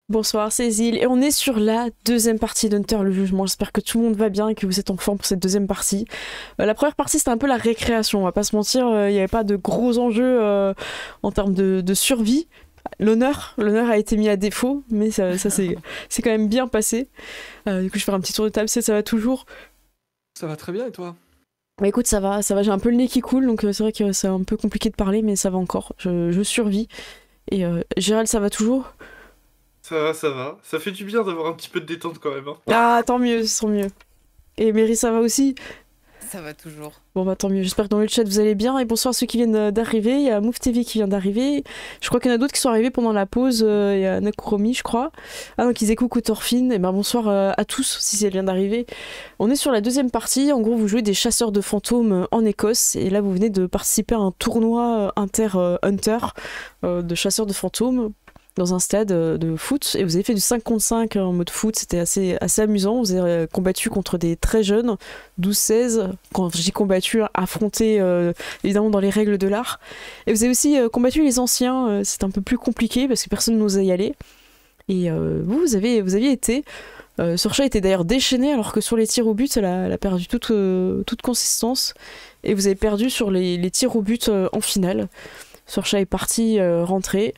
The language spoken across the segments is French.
Bonsoir Cécile, et on est sur la deuxième partie d'Hunter le jugement. J'espère que tout le monde va bien et que vous êtes en forme pour cette deuxième partie. La première partie c'était un peu la récréation, on va pas se mentir, il n'y avait pas de gros enjeux en termes de survie. L'honneur a été mis à défaut, mais ça c'est quand même bien passé. Du coup je vais faire un petit tour de table, ça va toujours. Ça va très bien et toi? Bah écoute ça va, j'ai un peu le nez qui coule, donc c'est vrai que c'est un peu compliqué de parler, mais ça va encore, je survis. Et Gérald, ça va toujours? Ça va, ça va. Ça fait du bien d'avoir un petit peu de détente quand même. Hein. Ah, tant mieux, tant mieux. Et Mary, ça va aussi? Ça va toujours. Bon bah tant mieux, j'espère que dans le chat vous allez bien. Et bonsoir à ceux qui viennent d'arriver. Il y a Move TV qui vient d'arriver. Je crois qu'il y en a d'autres qui sont arrivés pendant la pause. Il y a Nakuromi, je crois. Ah donc ils écoutent Thorfinn. Et ben bonsoir à tous si elle vient d'arriver. On est sur la deuxième partie. En gros, vous jouez des chasseurs de fantômes en Écosse. Et là, vous venez de participer à un tournoi inter-hunter de chasseurs de fantômes dans un stade de foot, et vous avez fait du 5 contre 5 en mode foot, c'était assez amusant. Vous avez combattu contre des très jeunes, 12-16, quand je dis combattu, affronté évidemment dans les règles de l'art. Et vous avez aussi combattu les anciens, c'est un peu plus compliqué parce que personne n'osait y aller. Et vous aviez été. Sorcha était d'ailleurs déchaînée alors que sur les tirs au but, elle a perdu toute consistance. Et vous avez perdu sur les tirs au but en finale. Sorcha est partie rentrer.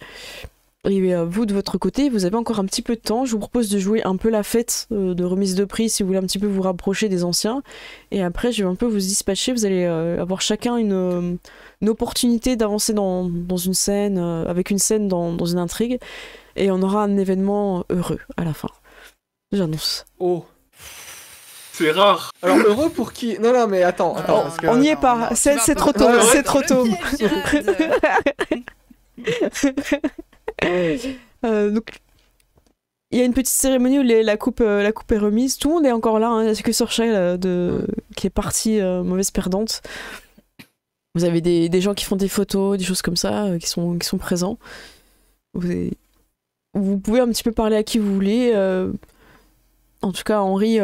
Et vous, de votre côté, vous avez encore un petit peu de temps. Je vous propose de jouer un peu la fête de remise de prix si vous voulez un petit peu vous rapprocher des anciens. Et après, je vais un peu vous dispatcher. Vous allez avoir chacun une opportunité d'avancer dans une scène, avec une scène dans une intrigue. Et on aura un événement heureux à la fin. J'annonce. Oh. C'est rare. Alors heureux pour qui? Non, mais attends. Parce on n'y est pas. C'est trop tôt. C'est trop tôt. Donc il y a une petite cérémonie où la coupe est remise. Tout le monde est encore là, hein. C'est que Sorcha qui est partie mauvaise perdante. Vous avez des gens qui font des photos, des choses comme ça, qui sont présents. Vous pouvez un petit peu parler à qui vous voulez. En tout cas, Henri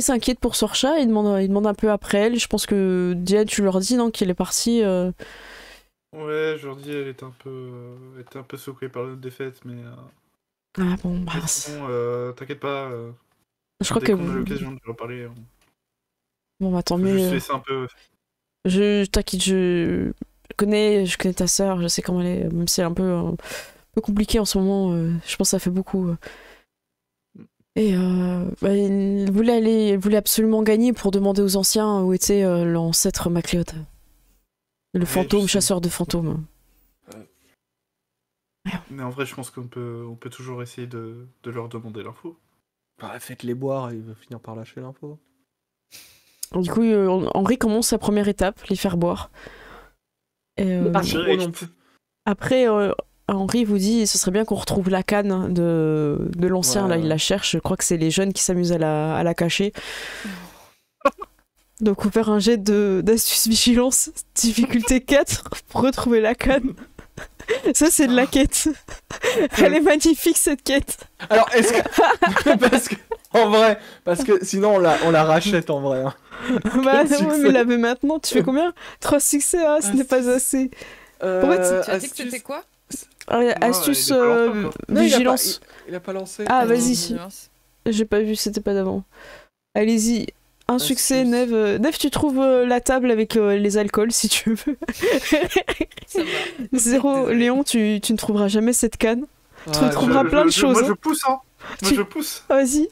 s'inquiète pour Sorcha. Il demande un peu après elle. Je pense que Diane, tu leur dis non qu'il est parti. Ouais, Jordi, elle était un peu secouée par la défaite, mais... Ah bon, mais mince. sinon, t'inquiète pas. Je crois dès que... qu'on a l'occasion de lui reparler, Bon, bah tant faut mieux. juste laisser un peu... T'inquiète, je connais ta sœur, je sais comment elle est, même si elle est un peu compliquée en ce moment, je pense que ça fait beaucoup. Et elle voulait absolument gagner pour demander aux anciens où était l'ancêtre MacLeod. Le fantôme, chasseur de fantômes. Mais en vrai, je pense qu'on peut toujours essayer de leur demander l'info. Bah, faites-les boire et il va finir par lâcher l'info. Du coup, Henri commence sa première étape, les faire boire. Et, après, Henri vous dit ce serait bien qu'on retrouve la canne de l'ancien, ouais. Là il la cherche, je crois que c'est les jeunes qui s'amusent à la cacher. Donc on va faire un jet d'astuce vigilance, difficulté 4, pour retrouver la canne. Ça c'est de la quête. Elle est magnifique cette quête. Alors est-ce que... En vrai, parce que sinon on la rachète en vrai. Hein. Bah non, mais la veut maintenant, tu fais combien? 3 succès, hein, ce n'est pas assez. Pourquoi tu as dit que c'était quoi? Astuce vigilance. Il a pas lancé. Ah vas-y. J'ai pas vu, c'était pas d'avant. Allez-y. Un succès, Neve. Neve, tu trouves la table avec les alcools si tu veux. Ça va. 0, Léon, tu ne trouveras jamais cette canne. Tu trouveras plein de choses. Moi je pousse, hein. Je pousse. Vas-y.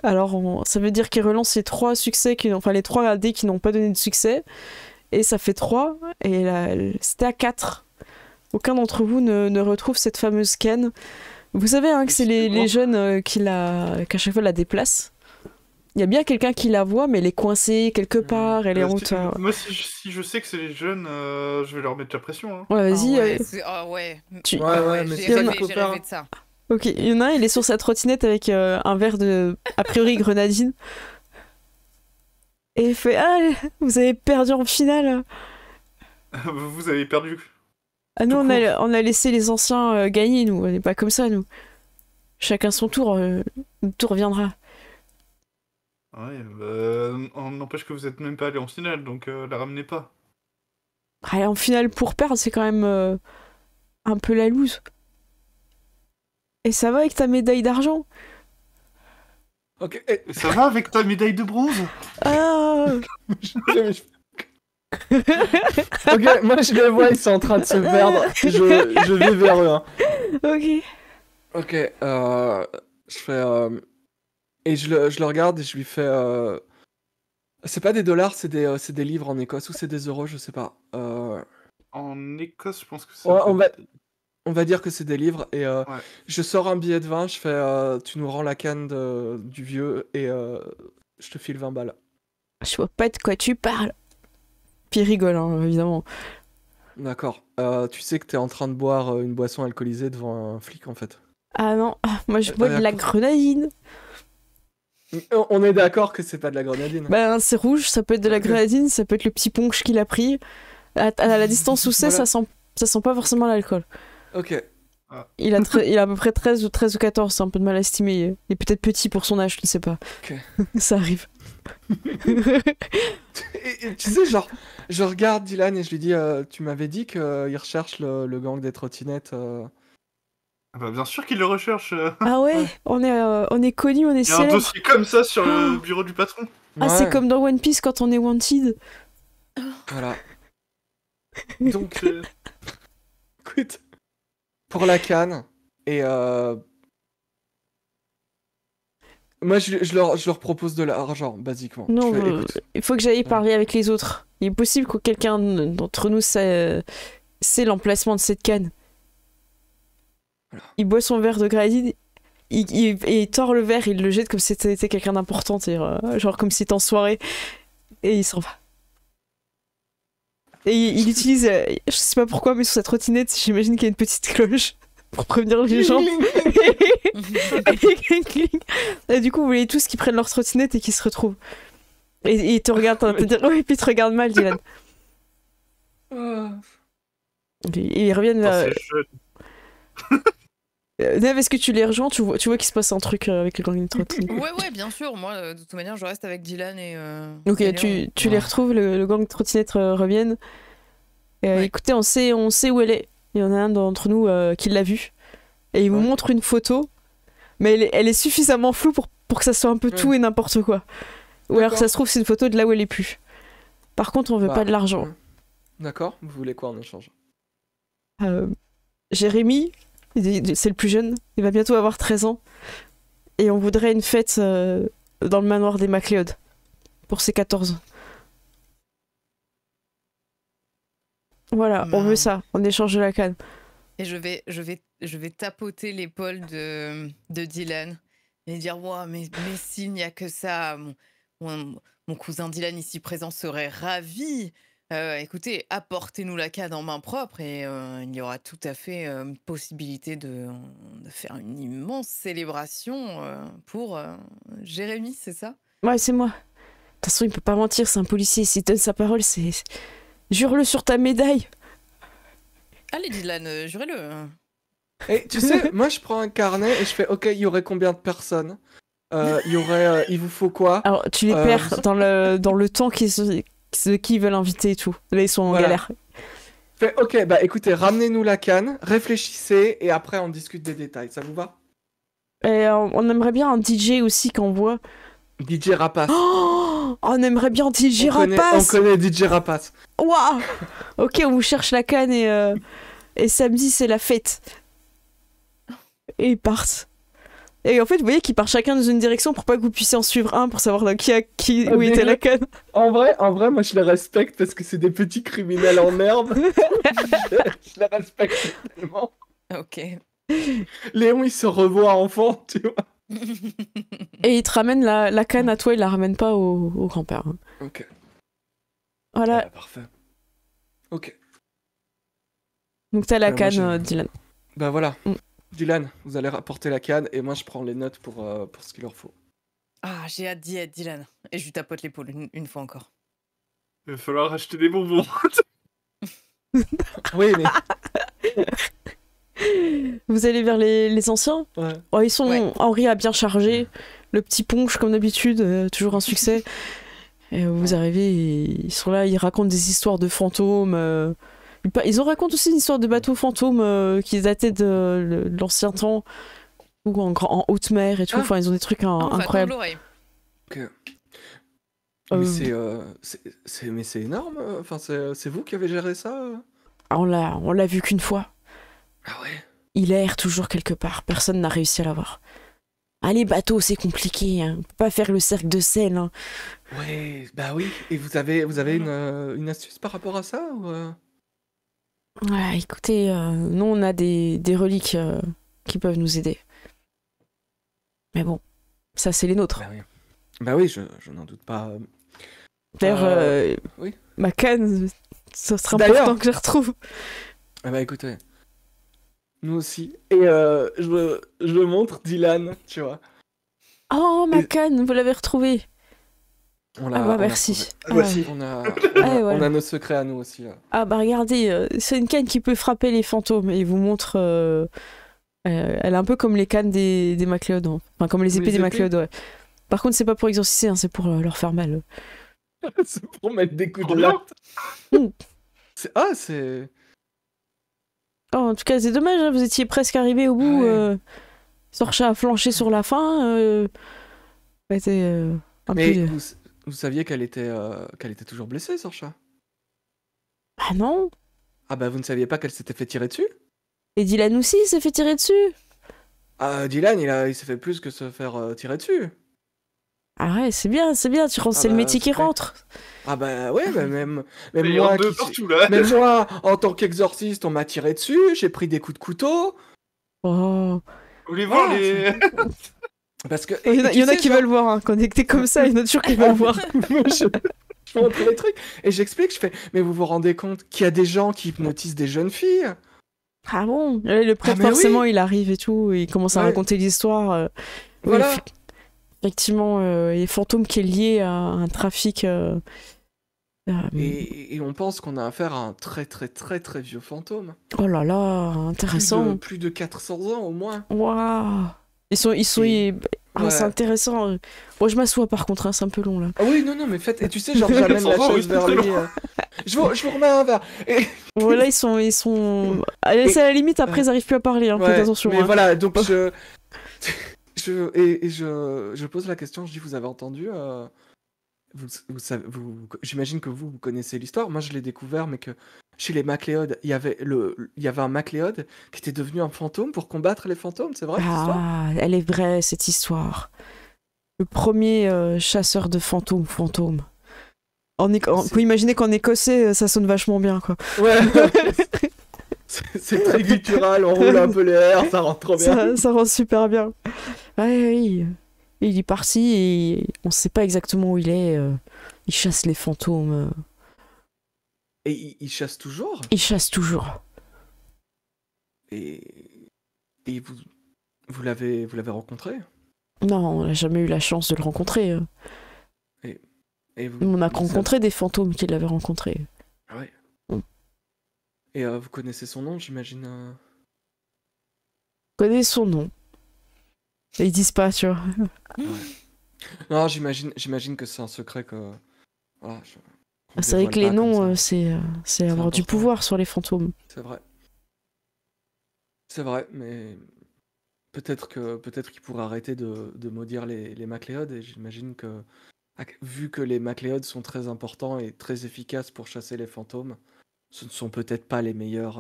Alors, ça veut dire qu'il relance les 3 succès, les 3 dés qui n'ont pas donné de succès. Et ça fait 3. Et là, c'était à 4. Aucun d'entre vous ne retrouve cette fameuse canne. Vous savez hein, que c'est les jeunes qu'à chaque fois la déplacent. Il y a bien quelqu'un qui la voit, mais elle est coincée quelque part, elle est en hauteur. Moi, si je sais que c'est les jeunes, je vais leur mettre la pression. Hein. Ouais, vas-y. Ouais. Mais j'ai rêvé de ça. Ok, il y en a un, il est sur sa trottinette avec un verre de, a priori, grenadine. Et il fait « Ah, vous avez perdu en finale !» Vous avez perdu. Ah nous, on a laissé les anciens gagner, nous. On n'est pas comme ça, nous. Chacun son tour, le tour viendra. Ouais, on n'empêche que vous êtes même pas allé en finale, donc la ramenez pas. Aller en finale pour perdre, c'est quand même un peu la loose. Et ça va avec ta médaille d'argent? Ok, Ça va avec ta médaille de bronze? Ah. ok, moi je les vois, ils sont en train de se perdre. Je vais vers eux. Hein. Ok. Ok, je fais... Et je le regarde et je lui fais... C'est pas des dollars, c'est des livres en Écosse ou c'est des euros, je sais pas. En Écosse, je pense que c'est... Ouais, on va dire que c'est des livres et je sors un billet de 20, je fais tu nous rends la canne du vieux et je te file 20 balles. Je vois pas de quoi tu parles. Puis il rigole, hein, évidemment. D'accord. Tu sais que t'es en train de boire une boisson alcoolisée devant un flic en fait. Ah non, moi je bois de la grenadine. On est d'accord que c'est pas de la grenadine. Ben c'est rouge, ça peut être de la grenadine, ça peut être le petit punch qu'il a pris. À la distance où c'est, Voilà. ça sent pas forcément l'alcool. Ok. Il a à peu près 13 ou 14, c'est un peu de mal à estimer. Il est peut-être petit pour son âge, je ne sais pas. Ok. Ça arrive. Et tu sais, genre, je regarde Dylan et je lui dis tu m'avais dit qu'il recherche le gang des trottinettes. Ah bah bien sûr qu'il le recherche. Ah ouais, on est connus, on est Il y a un célèbres. dossier comme ça sur le bureau du patron. Ah, c'est Ouais, comme dans One Piece quand on est wanted. Voilà. Donc, écoute, pour la canne, et moi je leur propose de l'argent, basiquement. Non, Je fais, écoute, il faut que j'aille parler avec les autres. Il est possible que quelqu'un d'entre nous sait l'emplacement de cette canne. Voilà. Il boit son verre de grenadine, il tord le verre, il le jette comme si c'était quelqu'un d'important, genre comme si c'était en soirée, et il s'en va. Et il utilise, je sais pas pourquoi, mais sur sa trottinette, j'imagine qu'il y a une petite cloche pour prévenir les gens. Et du coup, vous voyez tous qui prennent leur trottinette et qui se retrouvent. Et ils te regardent, et puis ils te regardent mal, Dylan. Et ils reviennent vers... Neve, est-ce que tu les rejoins? Tu vois qu'il se passe un truc avec le gang de trottinette. Ouais, bien sûr. Moi, de toute manière, je reste avec Dylan et... Ok, et tu les retrouves, le gang de trottinette reviennent. Ouais. Écoutez, on sait où elle est. Il y en a un d'entre nous qui l'a vue. Et il vous montre une photo, mais elle est suffisamment floue pour que ça soit un peu tout et n'importe quoi. Ou alors ça se trouve, c'est une photo de là où elle est plus. Par contre, on veut pas de l'argent. D'accord, vous voulez quoi en échange? Jérémy, c'est le plus jeune, il va bientôt avoir 13 ans. Et on voudrait une fête dans le manoir des MacLeod pour ses 14 ans. Voilà, on veut ça, en échange de la canne. Et je vais tapoter l'épaule de Dylan et dire ouais, mais s'il n'y a que ça, mon cousin Dylan ici présent serait ravi. Écoutez, apportez-nous la canne en main propre et il y aura tout à fait possibilité de faire une immense célébration pour Jérémy, c'est ça? Ouais, c'est moi. De toute façon, il peut pas mentir, c'est un policier. S'il donne sa parole, c'est... Jure-le sur ta médaille. Allez Dylan, jurez-le. Et tu sais, moi je prends un carnet et je fais ok, il y aurait combien de personnes? Il vous faut quoi? Alors, tu les perds dans le temps qui veulent inviter et tout. Là, ils sont en galère. Fait ok, bah écoutez, ramenez-nous la canne, réfléchissez et après on discute des détails. Ça vous va? Et on aimerait bien un DJ aussi qu'on voit. DJ Rapace. Oh, on aimerait bien DJ Rapace. On connaît DJ Rapace. Waouh. Ok, on vous cherche la canne et samedi c'est la fête. Et ils partent. Et en fait, vous voyez qu'ils partent chacun dans une direction pour pas que vous puissiez en suivre un pour savoir où était la canne. En vrai, moi je les respecte parce que c'est des petits criminels en herbe. Je les respecte tellement. Ok. Léon, il se revoit enfant, tu vois. Et il te ramène la canne à toi, il la ramène pas au grand-père. Ok. Voilà. Ah, parfait. Ok. Donc t'as la Moi, canne, Dylan. Bah voilà. Dylan, vous allez rapporter la canne et moi je prends les notes pour ce qu'il leur faut. Ah, j'ai hâte d'y être, Dylan. Et je lui tapote l'épaule une fois encore. Il va falloir acheter des bonbons. Oui, mais... Vous allez vers les anciens? Ouais. Oh, ils sont... Ouais. Henri a bien chargé. Le petit punch, comme d'habitude, toujours un succès. Et vous arrivez, et ils sont là, ils racontent des histoires de fantômes. Ils racontent aussi une histoire de bateau fantôme qui datait de l'ancien temps, Ou en haute mer et tout. Ah. Enfin, ils ont des trucs On va tendre incroyables. l'oreille. Ok. Euh, Mais c'est énorme. Enfin, c'est vous qui avez géré ça On l'a vu qu'une fois. Ah ouais. Il erre toujours quelque part. Personne n'a réussi à l'avoir. Ah, les bateaux, c'est compliqué. Hein. On peut pas faire le cercle de Seine. Hein. Ouais, bah oui. Et vous avez une astuce par rapport à ça ou Ouais, écoutez, nous, on a des reliques qui peuvent nous aider. Mais bon, ça, c'est les nôtres. Bah oui, je n'en doute pas. D'ailleurs, oui. ma canne, ça serait D'ailleurs. important que je la retrouve. Ah bah écoutez, nous aussi. Et je montre Dylan, tu vois. Oh, ma Et- canne, vous l'avez retrouvée. On Ah l'a bah retrouvé. merci. Voici. On a, voilà. on a nos secrets à nous aussi. Ah bah regardez, c'est une canne qui peut frapper les fantômes. Et il vous montre... elle est un peu comme les cannes des MacLeod. Hein. Enfin, comme les épées Les des épées MacLeod, ouais. Par contre, c'est pas pour exorciser, hein, c'est pour leur faire mal. C'est pour mettre des coups Trop de bien. latte. C'est... Oh, en tout cas, c'est dommage, hein, vous étiez presque arrivé au bout. Ouais. Sorcha a flanché sur la fin. C'était un Mais peu... vous saviez qu'elle était toujours blessée, Sorcha? Ah non. Ah bah vous ne saviez pas qu'elle s'était fait tirer dessus? Et Dylan aussi, il s'est fait tirer dessus. Ah, Dylan, il s'est fait plus que se faire tirer dessus. Ah ouais, c'est bien, c'est Ah le bah, métier qui c'est vrai. rentre. Ah bah ouais, bah même Il y moi en a deux qui partout là. même moi, en tant qu'exorciste, on m'a tiré dessus, j'ai pris des coups de couteau. Oh. Vous voulez voir Ah, les. Parce que... Il y en a qui veulent voir, hein, connectés comme ça, il y en a toujours qui veulent voir. Moi, je montre les trucs et j'explique, je fais, mais vous vous rendez compte qu'il y a des gens qui hypnotisent des jeunes filles? Ah bon? Et là, le prêtre, Ah, mais forcément, oui. il arrive et tout, et il commence à Ouais. raconter l'histoire. Oui, Voilà. effectivement, il y a Fantôme qui est lié à un trafic. Et on pense qu'on a affaire à un très très très très vieux fantôme. Oh là là, intéressant. Plus de 400 ans au moins. Waouh! Ils sont. Ah, Ouais. c'est intéressant. Moi, je m'assois par contre, hein, c'est un peu long là. Ah oui, non, mais faites. Et tu sais, genre, j'amène la 400 ans, oui, chaise vers c'est lui. Je vous remets un verre. Et... Voilà, ils sont. Allez, c'est à la limite, après, ils arrivent plus à parler, hein, faites attention. mais hein. voilà, donc je pose la question, je dis, vous avez entendu j'imagine que vous connaissez l'histoire. Moi, je l'ai découvert, mais que chez les MacLeod, il y avait un MacLeod qui était devenu un fantôme pour combattre les fantômes, c'est vrai cette histoire? Ah, elle est vraie, cette histoire. Le premier chasseur de fantômes. Faut imaginer qu'en écossais, ça sonne vachement bien, quoi. Ouais. C'est très guttural, on roule un peu les airs, ça rentre trop bien. Ça rend super bien. Ouais, oui. Il est parti et on sait pas exactement où il est. Il chasse les fantômes. Et il chasse toujours? Il chasse toujours. Et vous l'avez rencontré? Non, on n'a jamais eu la chance de le rencontrer. Et vous, On a vous rencontré des fantômes qui l'avaient rencontré. Ah ouais. Mm. Et vous connaissez son nom, j'imagine On connaît son nom. Et ils disent pas, tu vois. Non, j'imagine que c'est un secret que... Voilà, qu'on C'est vrai dévoile que les pas comme noms, ça. c'est avoir du important. pouvoir sur les fantômes. C'est vrai. C'est vrai, mais peut-être qu'il pourrait arrêter de maudire les MacLeod, et j'imagine que, vu que les MacLeod sont très importants et très efficaces pour chasser les fantômes, ce ne sont peut-être pas les meilleurs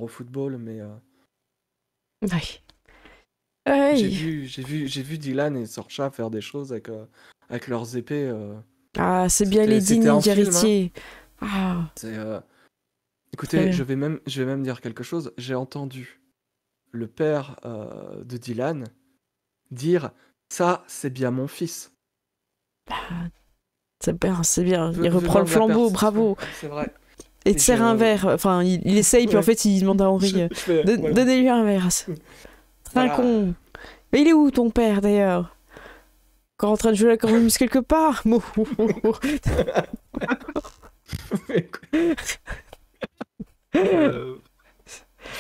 au football, mais Ouais. Ouais. j'ai vu Dylan et Sorcha faire des choses avec leurs épées. Ah, c'est bien les c'était dignes un film, héritiers. Ah, C'est, écoutez, Ouais. je vais même dire quelque chose. J'ai entendu le père de Dylan dire ça, c'est bien mon fils. c'est bien, c'est bien. Il Venant reprend le de la flambeau, personne. bravo. C'est vrai. Et Et te sert un verre. Enfin, il essaye, puis en Ouais. fait, il demande à Henri Je fais, voilà. donnez-lui un verre. C'est un Voilà. con. Mais il est où ton père d'ailleurs? Encore en train de jouer la cornemuse quelque part?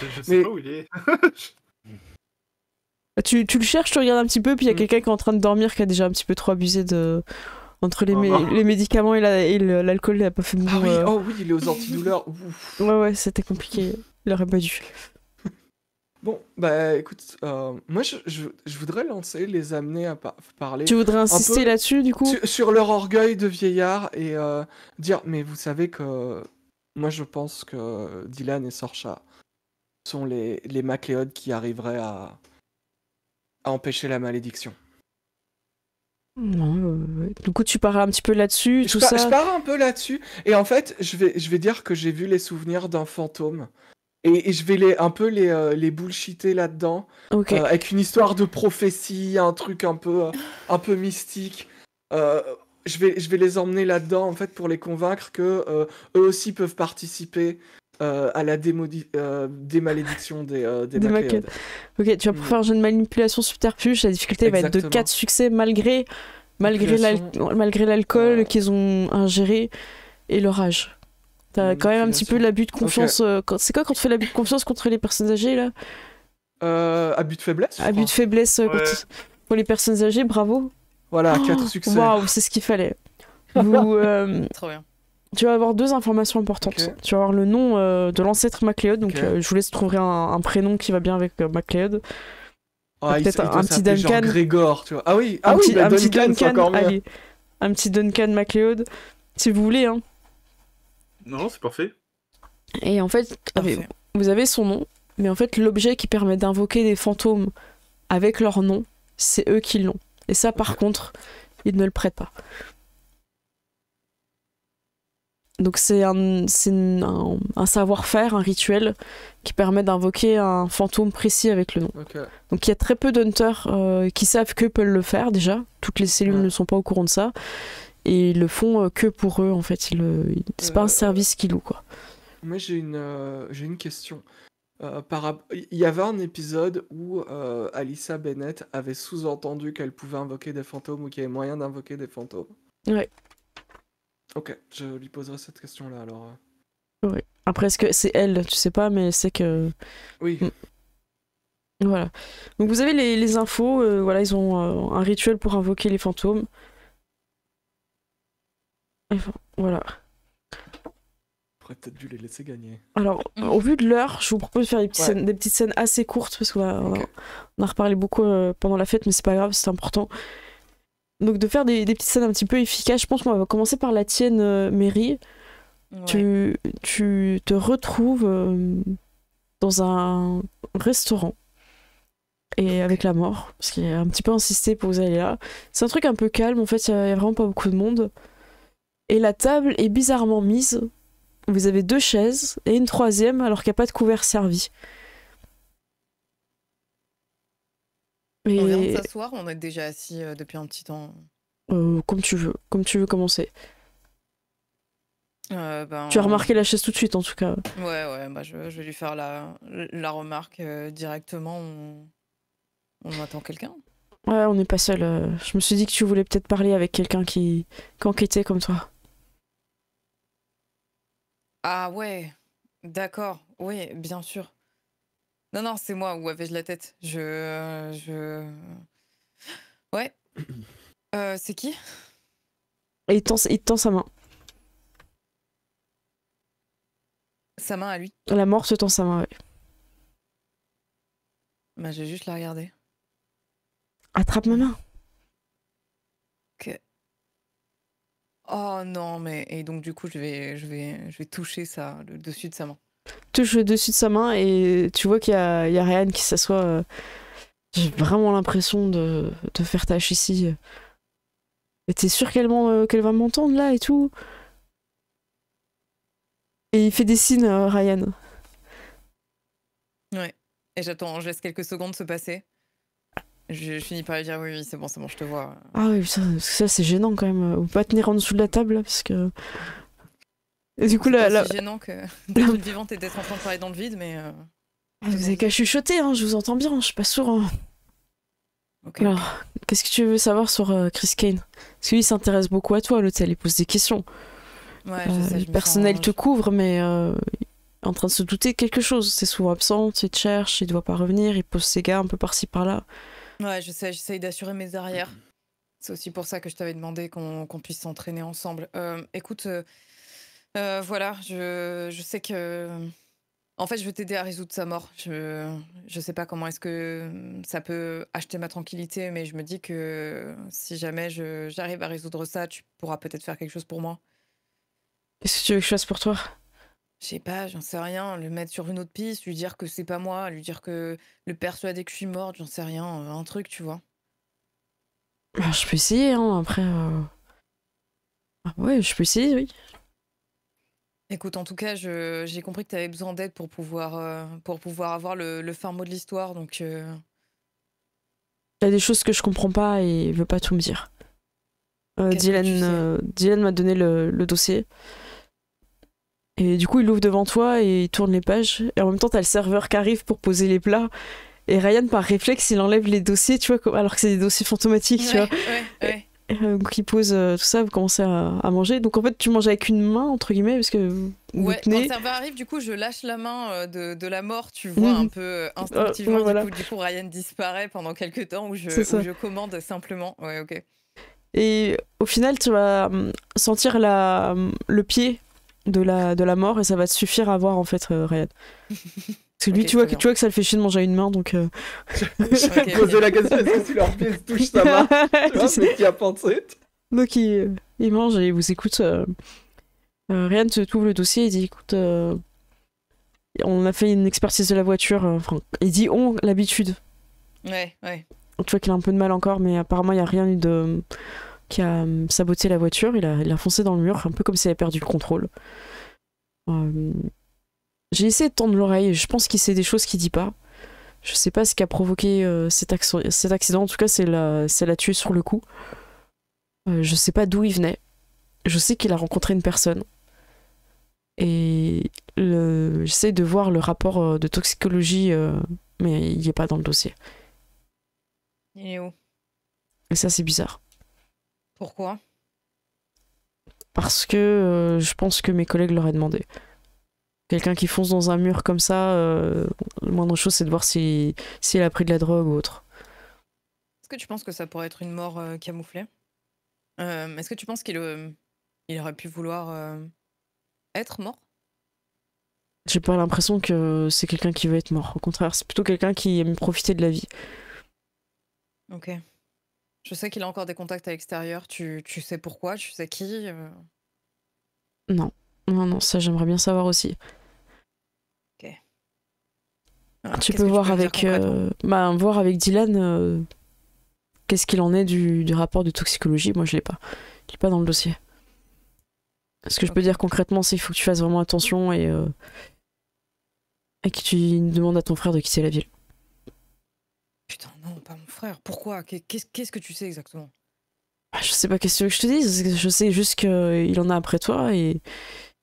Je sais Mais- pas où il est. Tu le cherches, tu regardes un petit peu, puis il y a Mm. quelqu'un qui est en train de dormir qui a déjà un petit peu trop abusé de. Entre Oh non. les médicaments et l'alcool, il a pas fait bon. Ah oui, oh oui, il est aux antidouleurs. Ouf. Ouais, c'était compliqué. Il aurait pas dû. Bon, bah écoute, moi je voudrais les amener à parler Tu voudrais un insister peu là-dessus, du coup? sur leur orgueil de vieillard et dire, mais vous savez que moi je pense que Dylan et Sorcha sont les Macléodes qui arriveraient à empêcher la malédiction. Non, ouais. Du coup, tu parles un petit peu là-dessus, tout Je ça. pars un peu là-dessus, et en fait, je vais dire que j'ai vu les souvenirs d'un fantôme, et je vais les bullshiter là-dedans, Ok. avec une histoire de prophétie, un truc un peu mystique. Euh, je vais les emmener là-dedans, en fait, pour les convaincre que eux aussi peuvent participer à la démalédiction des Des maquettes. Macléodes. Ok, tu vas pour faire un jeu de manipulation subterfuge. La difficulté va être de Exactement. 4 succès malgré Manipulation, l'alcool qu'ils ont ingéré et leur âge. T'as quand même un petit peu manipulation. l'abus de confiance. C'est quoi quand tu fais l'abus de confiance contre les personnes âgées là? Abus de faiblesse, je Abus crois. de faiblesse Ouais. pour les personnes âgées, bravo. Voilà, Oh, 4 succès. Waouh, c'est ce qu'il fallait. Vous, Trop bien. tu vas avoir 2 informations importantes. Ok. Tu vas avoir le nom de l'ancêtre MacLeod, donc Ok. je vous laisse trouver un prénom qui va bien avec MacLeod. Ah, peut-être il un doit petit s'appeler genre Duncan. Grégor, tu vois. Ah oui, Un petit Duncan, c'est encore mieux. allez, un petit Duncan MacLeod, si vous voulez. Hein. Non, c'est parfait. Et en fait, Parfait. vous avez son nom, mais en fait, l'objet qui permet d'invoquer des fantômes avec leur nom, c'est eux qui l'ont. Et ça, par contre, ils ne le prêtent pas. Donc c'est un savoir-faire, un rituel qui permet d'invoquer un fantôme précis avec le nom. Ok. Donc il y a très peu d'hunters qui savent qu'eux peuvent le faire déjà. Toutes les cellules Ouais. ne sont pas au courant de ça. Et ils le font que pour eux en fait. C'est pas un service qu'ils louent quoi. Moi, j'ai une question. Il y avait un épisode où Alyssa Bennett avait sous-entendu qu'elle pouvait invoquer des fantômes ou qu'il y avait moyen d'invoquer des fantômes. Ouais. Ok, je lui poserai cette question-là alors. Ouais. Après est-ce que c'est elle, tu sais pas, mais c'est que Oui. voilà. Donc vous avez les infos. Voilà, ils ont un rituel pour invoquer les fantômes. Enfin, voilà. J'aurais peut-être dû les laisser gagner. Alors, au vu de l'heure, je vous propose de faire des petites scènes assez courtes parce qu'on Ok. on a reparlé beaucoup pendant la fête, mais c'est pas grave, c'est important. Donc, de faire des petites scènes un petit peu efficaces. Je pense qu'on va commencer par la tienne, Mary. Ouais. Tu te retrouves dans un restaurant et avec la mort, parce qu'il a un petit peu insisté pour vous aller là. C'est un truc un peu calme, en fait, il y a vraiment pas beaucoup de monde. Et la table est bizarrement mise. Vous avez 2 chaises et une troisième alors qu'il n'y a pas de couvert servi. On vient de Et s'asseoir, on est déjà assis depuis un petit temps. comme tu veux commencer. Ben, Tu as remarqué la chaise tout de suite en tout cas. Ouais, bah je vais lui faire la remarque directement. On attend quelqu'un. Ouais, on n'est pas seul. Je me suis dit que tu voulais peut-être parler avec quelqu'un qui enquêtait comme toi. Ah ouais, d'accord, oui, bien sûr. Non, c'est moi, où avais-je la tête? Ouais, c'est qui? Et il te tend sa main. Sa main à lui. La mort te tend sa main, ouais. Bah, je vais juste la regarder. Attrape ma main. Ok. Oh non, mais... Et donc, du coup, je vais toucher le dessus de sa main. Touche le dessus de sa main et tu vois qu'il y a Ryan qui s'assoit. J'ai vraiment l'impression de faire tâche ici. Et t'es sûr qu'elle va m'entendre là et tout? Et il fait des signes, Ryan. Ouais. Et je laisse quelques secondes se passer. Je finis par lui dire oui, c'est bon, je te vois. Ah oui, ça c'est gênant quand même. Ou pas tenir en dessous de la table là, parce que. Et du coup, C'est aussi gênant que d'être une vivante et d'être en train de parler dans le vide, mais. Vous avez qu'à chuchoter, hein, je vous entends bien, je suis pas sourd. Hein. Ok. Alors, qu'est-ce que tu veux savoir sur Chris Kane? Parce que lui, il s'intéresse beaucoup à toi à l'hôtel, il pose des questions. Ouais, je sais, Le personnel te couvre, mais il est en train de se douter de quelque chose. C'est souvent absent, il te cherche, il doit pas revenir, il pose ses gars un peu par-ci par-là. Ouais, je sais, j'essaye d'assurer mes arrières. C'est aussi pour ça que je t'avais demandé qu'on puisse s'entraîner ensemble. Écoute, voilà, je sais que En fait, je veux t'aider à résoudre sa mort. Je sais pas comment est-ce que ça peut acheter ma tranquillité, mais je me dis que si jamais j'arrive à résoudre ça, tu pourras peut-être faire quelque chose pour moi. Qu'est-ce que tu veux que je fasse pour toi? Je sais pas, j'en sais rien. Le mettre sur une autre piste, lui dire que c'est pas moi, lui dire que le persuader que je suis morte, j'en sais rien. Un truc, tu vois. Bah, je peux essayer, hein, après... Ah ouais, je peux essayer, oui. Écoute, en tout cas, j'ai compris que tu avais besoin d'aide pour pouvoir avoir le fin mot de l'histoire, donc Il y a des choses que je comprends pas et il veut pas tout me dire. qu'est-ce que tu sais? Dylan m'a donné le dossier. Et du coup, il l'ouvre devant toi et il tourne les pages. Et en même temps, t'as le serveur qui arrive pour poser les plats. Et Ryan, par réflexe, il enlève les dossiers, tu vois, alors que c'est des dossiers fantomatiques, tu vois. Ouais. Donc il pose tout ça, vous commencez à manger. Donc en fait, tu manges avec une main, entre guillemets, parce que vous Ouais, quand tenez. le serveur arrive, du coup, je lâche la main de la mort, tu vois, un peu instinctivement. Ouais, voilà. Du coup, Ryan disparaît pendant quelques temps où C'est ça. je commande simplement. Ouais, ok. Et au final, tu vas sentir le pied de la mort et ça va te suffire à voir, en fait, Ryan. Parce que lui, Ok, tu vois très que ça le fait chier de manger à une main, donc... J'ai posé la question, est-ce que si leur pied se touche, ça marche? Tu vois, mais qui a pensé? Donc il mange et il vous écoute. Ryan te t'ouvre le dossier et dit, écoute, on a fait une expertise de la voiture. Enfin, il dit on, l'habitude. Ouais. Tu vois qu'il a un peu de mal encore, mais apparemment il n'y a rien eu qui a saboté la voiture. Il a foncé dans le mur, un peu comme s'il avait perdu le contrôle. J'ai essayé de tendre l'oreille. Je pense qu'il sait des choses qu'il dit pas. Je sais pas ce qui a provoqué cet accident. En tout cas, c'est l'a tué sur le coup. Je sais pas d'où il venait. Je sais qu'il a rencontré une personne. Et j'essaie de voir le rapport de toxicologie, mais il n'y est pas dans le dossier. Il est où? Et ça, c'est bizarre. Pourquoi? Parce que je pense que mes collègues l'auraient demandé. Quelqu'un qui fonce dans un mur comme ça, la moindre chose, c'est de voir si elle a pris de la drogue ou autre. Est-ce que tu penses que ça pourrait être une mort camouflée? Est-ce que tu penses qu'il aurait pu vouloir être mort? J'ai pas l'impression que c'est quelqu'un qui veut être mort. Au contraire, c'est plutôt quelqu'un qui aime profiter de la vie. Ok. Je sais qu'il a encore des contacts à l'extérieur. Tu sais pourquoi? Tu sais qui? Non, ça j'aimerais bien savoir aussi. Alors, Tu qu'est-ce peux que voir me dire avec, concrètement? voir avec Dylan qu'est-ce qu'il en est du rapport de toxicologie. Moi je l'ai pas. Il est pas dans le dossier. Ce que je peux Ok. dire concrètement, c'est qu'il faut que tu fasses vraiment attention et que tu demandes à ton frère de quitter la ville. Putain, non, pas mon frère. Pourquoi? Qu'est-ce que tu sais exactement? Ah, je sais pas qu'est-ce que tu veux que je te dise. Je sais juste qu'il en a après toi et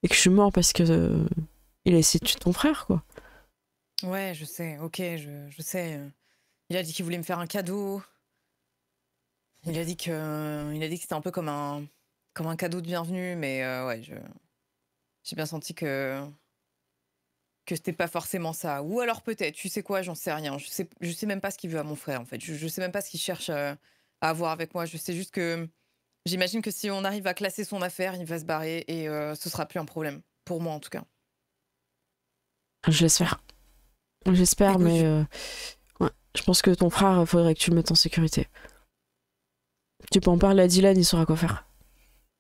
que je suis mort parce que il a essayé de tuer ton frère, quoi. Ouais, je sais. Ok, je sais. Il a dit qu'il voulait me faire un cadeau. Il a dit que c'était un peu comme un cadeau de bienvenue, mais ouais, j'ai bien senti que c'était pas forcément ça. Ou alors peut-être, tu sais quoi, j'en sais rien. Je sais même pas ce qu'il veut à mon frère, en fait. Je sais même pas ce qu'il cherche à avoir avec moi. Je sais juste que j'imagine que si on arrive à classer son affaire, il va se barrer et ce sera plus un problème. Pour moi, en tout cas. Je laisse faire. J'espère, Écoute, mais ouais. Je pense que ton frère, il faudrait que tu le mettes en sécurité. Tu peux en parler à Dylan, il saura quoi faire.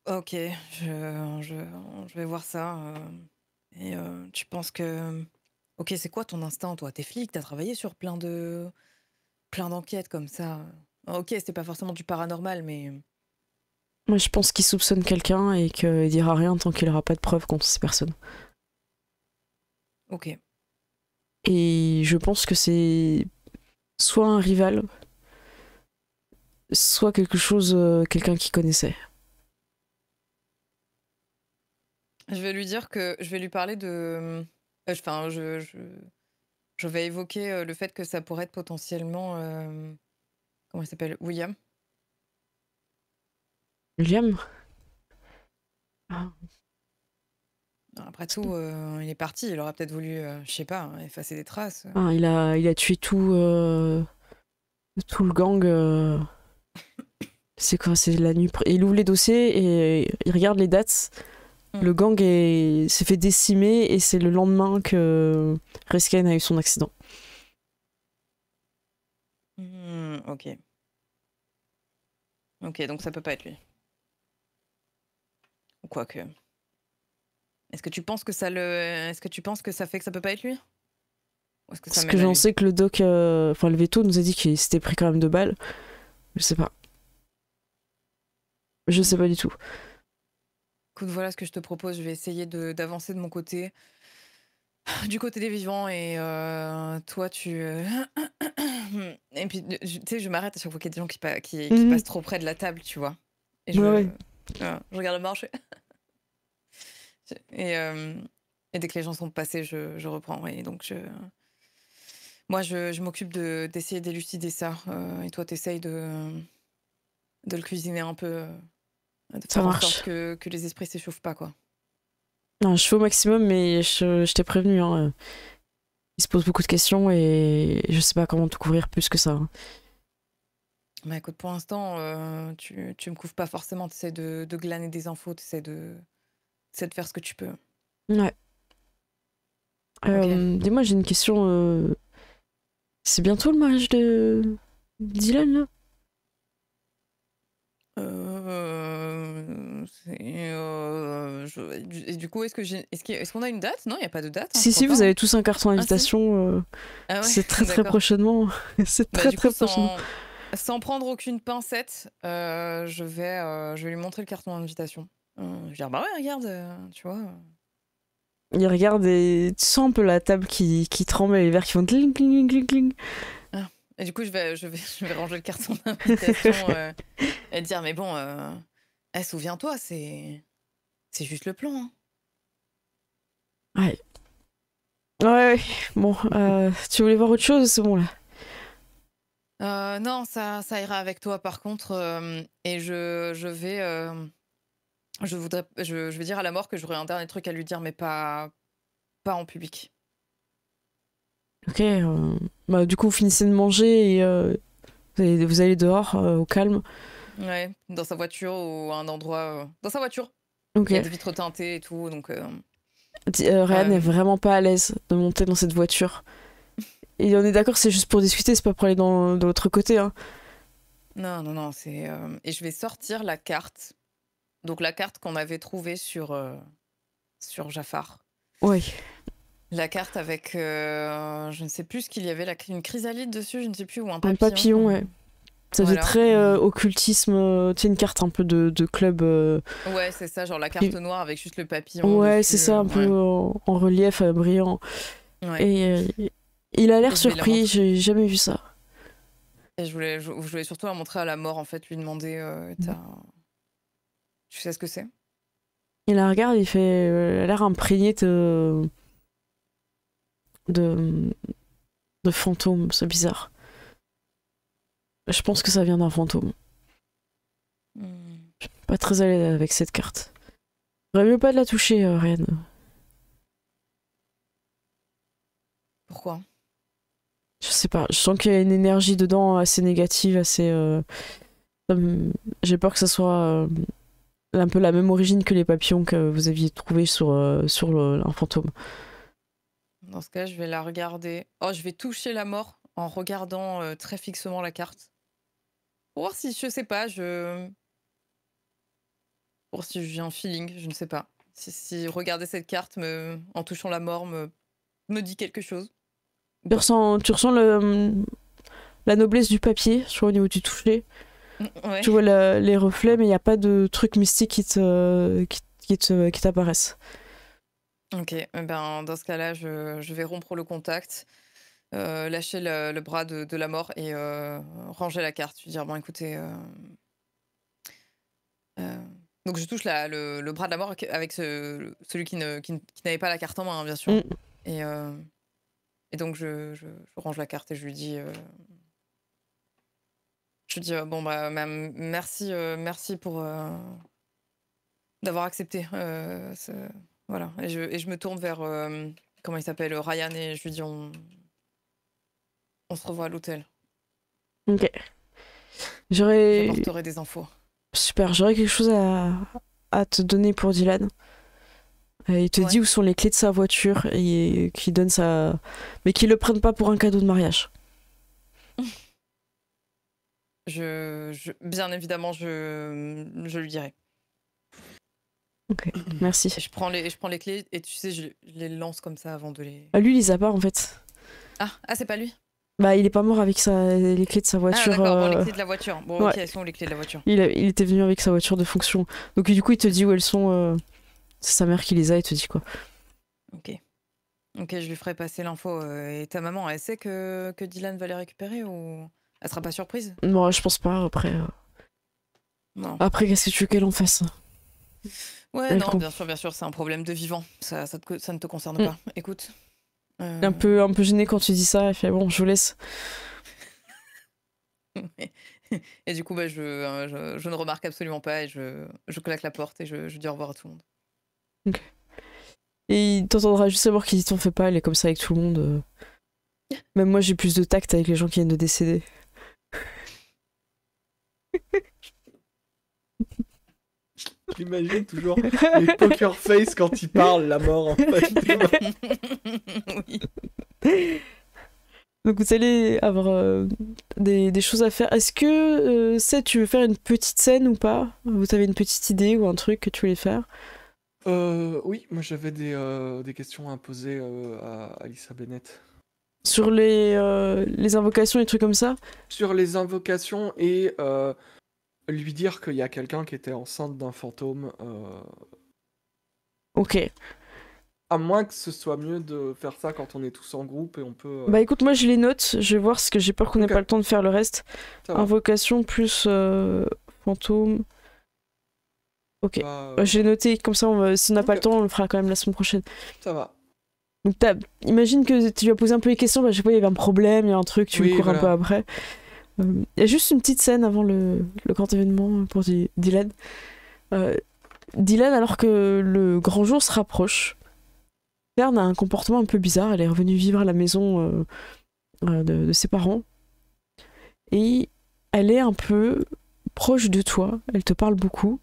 ok, je vais voir ça. Et tu penses que... Ok, c'est quoi ton instinct, toi? T'es flic, t'as travaillé sur plein d'enquêtes comme ça. Ok, c'était pas forcément du paranormal, mais... Moi, je pense qu'il soupçonne quelqu'un et qu'il dira rien tant qu'il aura pas de preuves contre ces personnes. Ok. Et je pense que c'est soit un rival, soit quelque chose, quelqu'un qu'il connaissait. Je vais lui dire que... Je vais lui parler de... Enfin, je vais évoquer le fait que ça pourrait être potentiellement... comment il s'appelle? William. William? Ah, Après tout, il est parti. Il aurait peut-être voulu, je sais pas, effacer des traces. ah, il a tué tout le gang. C'est quoi? C'est la nuit. Il ouvre les dossiers et il regarde les dates. Le gang s'est fait décimer et c'est le lendemain que Rescain a eu son accident. Ok. Ok, donc ça peut pas être lui. Ou quoique. Est-ce que tu penses que ça fait que ça peut pas être lui? Ou est-ce que ça Parce mène que à j'en lui? sais que le doc, enfin le veto nous a dit qu'il s'était pris quand même 2 balles. Je sais pas. Je sais pas du tout. Écoute, voilà ce que je te propose. Je vais essayer d'avancer de mon côté, du côté des vivants, et toi, tu. Et puis, tu sais, je m'arrête à chaque fois qu'il y a des gens qui Mhm. passent trop près de la table, tu vois. Et Ouais. je regarde le marché. Et dès que les gens sont passés, je reprends. Et donc, moi, je m'occupe d'essayer d'élucider ça. Et toi, t'essayes de le cuisiner un peu, de Ça faire en marche. sorte que les esprits s'échauffent pas, quoi. Non, je fais au maximum, mais je t'ai prévenu. Hein. Il se pose beaucoup de questions et je sais pas comment te couvrir plus que ça. Hein. Bah écoute, pour l'instant, tu me couvres pas forcément. T'essaies de glaner des infos, t'essaies de faire ce que tu peux. Ouais. Ok. Dis-moi, j'ai une question. C'est bientôt le mariage de Dylan, là? Et du coup, est-ce qu'on a une date? Non, il n'y a pas de date, hein, je Si, crois vous pas, hein. avez tous un carton si d'invitation. Ah ouais, C'est très très d'accord. prochainement. C'est Bah, très du coup, très prochainement. sans prendre aucune pincette, je vais lui montrer le carton d'invitation. Je vais dire, bah ouais, regarde, tu vois. Il regarde et tu sens un peu la table qui tremble et les verres qui font cling cling cling cling. Et du coup, je vais ranger le carton d'invitation et dire, mais bon, souviens-toi, c'est juste le plan, hein. Ouais. Ouais. Bon, tu voulais voir autre chose? C'est bon là. Non, ça ira avec toi, par contre. Et je vais dire à la mort que j'aurai un dernier truc à lui dire, mais pas en public. Ok. Bah, du coup, vous finissez de manger et vous allez dehors au calme. Ouais, dans sa voiture ou à un endroit. Dans sa voiture. Ok. Il y a des vitres teintées et tout, donc. Ryan n'est Euh, vraiment pas à l'aise de monter dans cette voiture. Et on est d'accord, c'est juste pour discuter, c'est pas pour aller de l'autre côté. Hein. Non, c'est. Et je vais sortir la carte. Donc la carte qu'on avait trouvée sur Jafar. Ouais. La carte avec, je ne sais plus ce qu'il y avait, une chrysalide dessus, je ne sais plus, ou un Un papillon. papillon, ouais. Ça Voilà. fait très occultisme. Tu sais, une carte un peu de club. Ouais, c'est ça, genre la carte noire avec juste le papillon. Ouais, dessus, c'est ça, un peu ouais. en relief, brillant. Ouais. Et il a l'air Et je vais la surpris, montrer. j'ai jamais vu ça. Et je voulais surtout la montrer à la mort, en fait, lui demander tu sais ce que c'est? Il la regarde, il fait. Elle a l'air imprégné de fantômes, c'est bizarre. Je pense que ça vient d'un fantôme. Je suis pas très à l'aise avec cette carte. J'aurais mieux pas de la toucher, Ryan. Pourquoi? Je sais pas, je sens qu'il y a une énergie dedans assez négative, assez. J'ai peur que ça soit un peu la même origine que les papillons que vous aviez trouvés sur un fantôme. Dans ce cas, je vais la regarder. Oh, je vais toucher la mort en regardant très fixement la carte. Pour voir si, je sais pas, pour voir si j'ai un feeling, je ne sais pas. Si regarder cette carte en touchant la mort me dit quelque chose. Tu ressens la noblesse du papier, je crois, au niveau du toucher. Ouais. Tu vois les reflets, mais il n'y a pas de trucs mystiques qui t'apparaissent. Ok, ben, dans ce cas-là, je vais rompre le contact, lâcher le bras de la mort et ranger la carte. Je vais dire, bon, écoutez. Donc, je touche le bras de la mort avec celui qui n'avait pas la carte en main, hein, bien sûr. Et donc, je range la carte et je lui dis. Bon, bah, merci pour d'avoir accepté. Voilà. Et je me tourne vers, comment il s'appelle, Ryan, et je lui dis, on se revoit à l'hôtel. Ok. J'apporterai des infos. Super, j'aurais quelque chose à te donner pour Dylan. Il te dit où sont les clés de sa voiture et qui donne sa... Mais qu'ils le prennent pas pour un cadeau de mariage. Bien évidemment, je lui dirai. Ok, merci. Et je prends les clés et tu sais, je les lance comme ça avant de les... Lui, il les a pas en fait. Ah, c'est pas lui? Bah, il est pas mort avec les clés de sa voiture. Ah d'accord, bon, les clés de la voiture. Bon, ouais. ok, elles sont où les clés de la voiture? Il était venu avec sa voiture de fonction. Donc du coup, il te dit où elles sont. C'est sa mère qui les a, il te dit quoi. Ok, je lui ferai passer l'info. Et ta maman, elle sait que Dylan va les récupérer ou elle sera pas surprise? Non, je pense pas, après... Non. Après, qu'est-ce que tu veux qu'elle en fasse? Ouais, Elle non, comprend. bien sûr, c'est un problème de vivant. Ça ne te concerne pas. Écoute. Un peu gêné quand tu dis ça, elle fait bon, je vous laisse. Et du coup, bah, je ne remarque absolument pas et je claque la porte et je dis au revoir à tout le monde. Ok. Et il t'entendra juste savoir qu'il dit t'en fais pas, elle est comme ça avec tout le monde. Même moi, j'ai plus de tact avec les gens qui viennent de décéder. J'imagine toujours les poker face quand ils parlent, la mort en fait. Oui. Donc vous allez avoir des choses à faire. Est-ce que tu veux faire une petite scène ou pas? Vous avez une petite idée ou un truc que tu voulais faire? Oui, moi j'avais des questions à poser à Alyssa Bennett. Sur les invocations et trucs comme ça? Sur les invocations et lui dire qu'il y a quelqu'un qui était enceinte d'un fantôme. Ok. À moins que ce soit mieux de faire ça quand on est tous en groupe et on peut... Bah écoute, moi je les note, je vais voir ce que j'ai peur qu'on n'ait Ok. pas le temps de faire le reste. Ça va. Invocation plus fantôme. Ok. Bah, J'ai noté, comme ça, si on n'a pas Ok. le temps, on le fera quand même la semaine prochaine. ça va. Donc imagine que tu lui as posé un peu les questions, bah, je sais pas, il y avait un problème, il y a un truc, tu Oui, lui cours un voilà. peu après. Il y a juste une petite scène avant le grand événement pour Dylan. Dylan, alors que le grand jour se rapproche, Fern a un comportement un peu bizarre, elle est revenue vivre à la maison de ses parents. Et elle est un peu proche de toi, elle te parle beaucoup,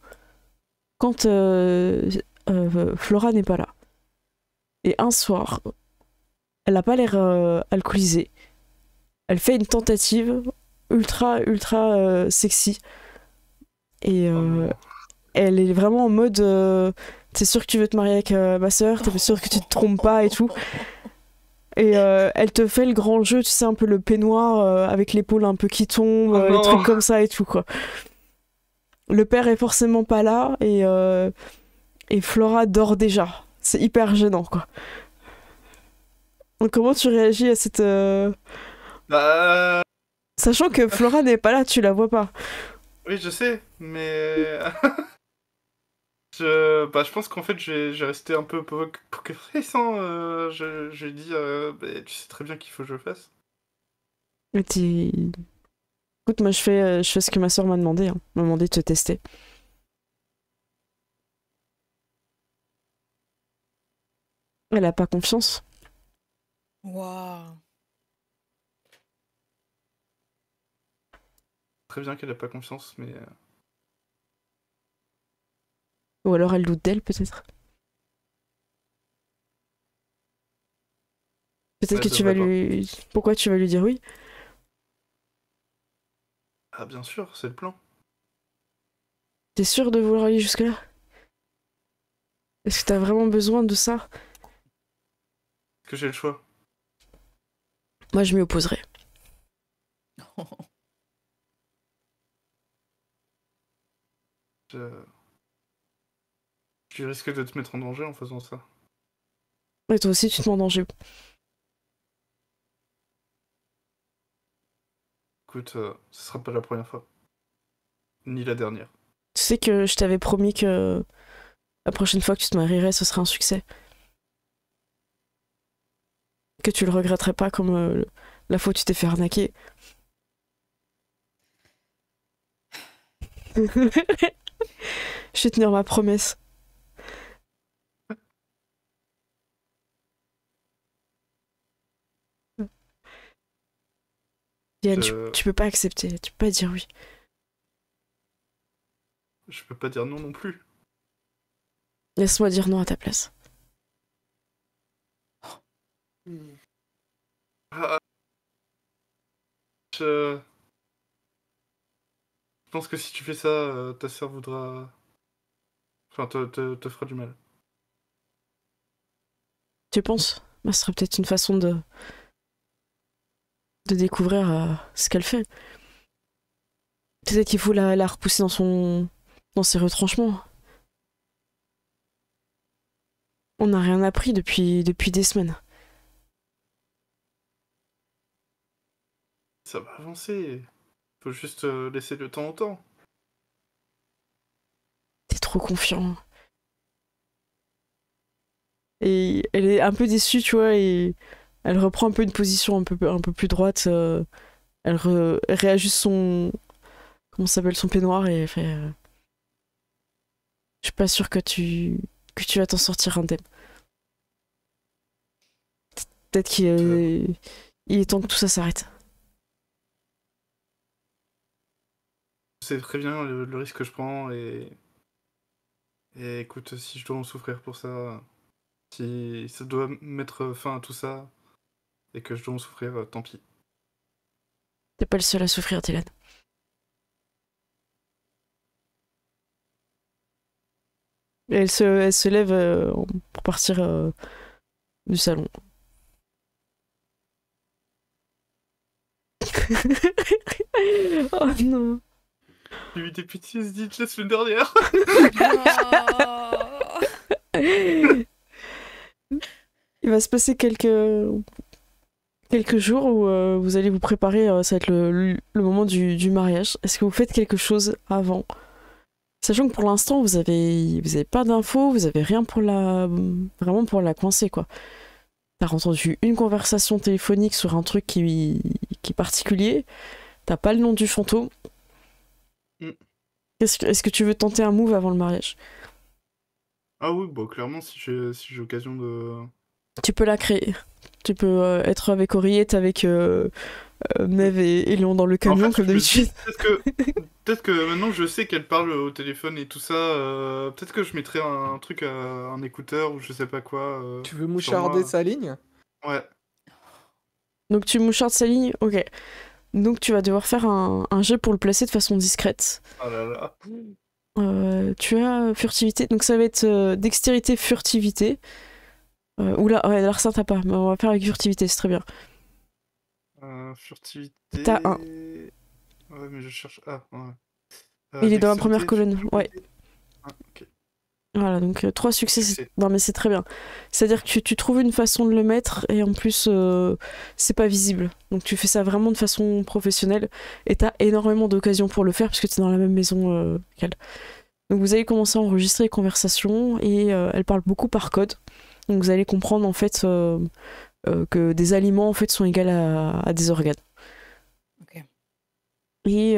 quand Flora n'est pas là. Et un soir, elle n'a pas l'air alcoolisée. Elle fait une tentative ultra sexy. Et elle est vraiment en mode t'es sûr que tu veux te marier avec ma soeur, t'es sûr que tu te trompes pas et tout. Et elle te fait le grand jeu, tu sais, un peu le peignoir avec l'épaule un peu qui tombe, Oh les non. trucs comme ça et tout, quoi. Le père est forcément pas là et Flora dort déjà. C'est hyper gênant, quoi. Donc comment tu réagis à cette... Bah, Sachant que Flora n'est pas là, tu la vois pas. oui, je sais, mais... je pense qu'en fait, j'ai resté un peu poker face, hein. J'ai dit, bah, tu sais très bien qu'il faut que je le fasse. Mais écoute, moi je fais ce que ma soeur m'a demandé. Hein. Elle m'a demandé de te tester. Elle a pas confiance. Waouh. Très bien qu'elle a pas confiance, mais... Ou alors elle doute d'elle, peut-être. Peut-être Ouais, que tu vas devrait lui... Pourquoi tu vas lui dire oui? Ah, bien sûr, c'est le plan. T'es sûr de vouloir aller jusque-là? Est-ce que t'as vraiment besoin de ça? Est-ce que j'ai le choix? Moi je m'y opposerai. Tu risques de te mettre en danger en faisant ça. Et toi aussi tu te mets en danger. Écoute, ce sera pas la première fois. Ni la dernière. Tu sais que je t'avais promis que la prochaine fois que tu te marierais, ce serait un succès. Que tu le regretterais pas comme la fois où tu t'es fait arnaquer. Je vais tenir ma promesse. Diane, tu peux pas accepter, tu peux pas dire oui. Je peux pas dire non non plus. Laisse-moi dire non à ta place. Ah, je pense que si tu fais ça, ta sœur voudra... Enfin, te fera du mal. Tu penses? Bah, ce serait peut-être une façon de découvrir ce qu'elle fait. Peut-être qu'il faut la repousser dans ses retranchements. On n'a rien appris depuis des semaines. Ça va avancer. Faut juste laisser le temps au temps. T'es trop confiant. Et elle est un peu déçue, tu vois, et elle reprend un peu une position un peu plus droite. Elle réajuste son... Comment ça s'appelle, son peignoir et fait... Je suis pas sûre que tu vas t'en sortir indemne. Peut-être il est temps que tout ça s'arrête. Je sais très bien le risque que je prends et écoute, si je dois en souffrir pour ça, si ça doit mettre fin à tout ça et que je dois en souffrir, tant pis. T'es pas le seul à souffrir, Dylan. Et elle se lève pour partir du salon. Oh non. J'ai eu des PTSD la semaine dernière. Il va se passer quelques jours où vous allez vous préparer, ça va être le moment du mariage. Est-ce que vous faites quelque chose avant? Sachant que pour l'instant, vous avez pas d'infos, vous avez rien vraiment pour la coincer, quoi. T'as entendu une conversation téléphonique sur un truc qui est particulier, t'as pas le nom du fantôme. Est-ce que tu veux tenter un move avant le mariage? Ah oui, bon, clairement, si j'ai l'occasion de... Tu peux la créer. Tu peux être avec Oriette, avec Mev et Léon dans le camion, En fait, comme d'habitude. Peut-être que maintenant je sais qu'elle parle au téléphone et tout ça, peut-être que je mettrai un truc, un écouteur ou je sais pas quoi. Tu veux sur moucharder moi. sa ligne? Ouais. Donc tu mouchardes sa ligne, ok. Donc tu vas devoir faire un jet pour le placer de façon discrète. Oh là là. Tu as furtivité, donc ça va être dextérité, furtivité. Oula, ouais, alors ça t'as pas, mais on va faire avec furtivité, c'est très bien. Furtivité... T'as un. Ouais, mais je cherche... Ah, ouais. Il est dans la première Dextérité, colonne, ouais. Ah, ok. Voilà, donc 3 succès. Succès. Non, mais c'est très bien. C'est-à-dire que tu trouves une façon de le mettre et en plus, c'est pas visible. Donc tu fais ça vraiment de façon professionnelle et t'as énormément d'occasions pour le faire parce que t'es dans la même maison qu'elle. Donc vous allez commencer à enregistrer les conversations et elle parle beaucoup par code. Donc vous allez comprendre en fait que des aliments en fait sont égaux à des organes. Ok. Et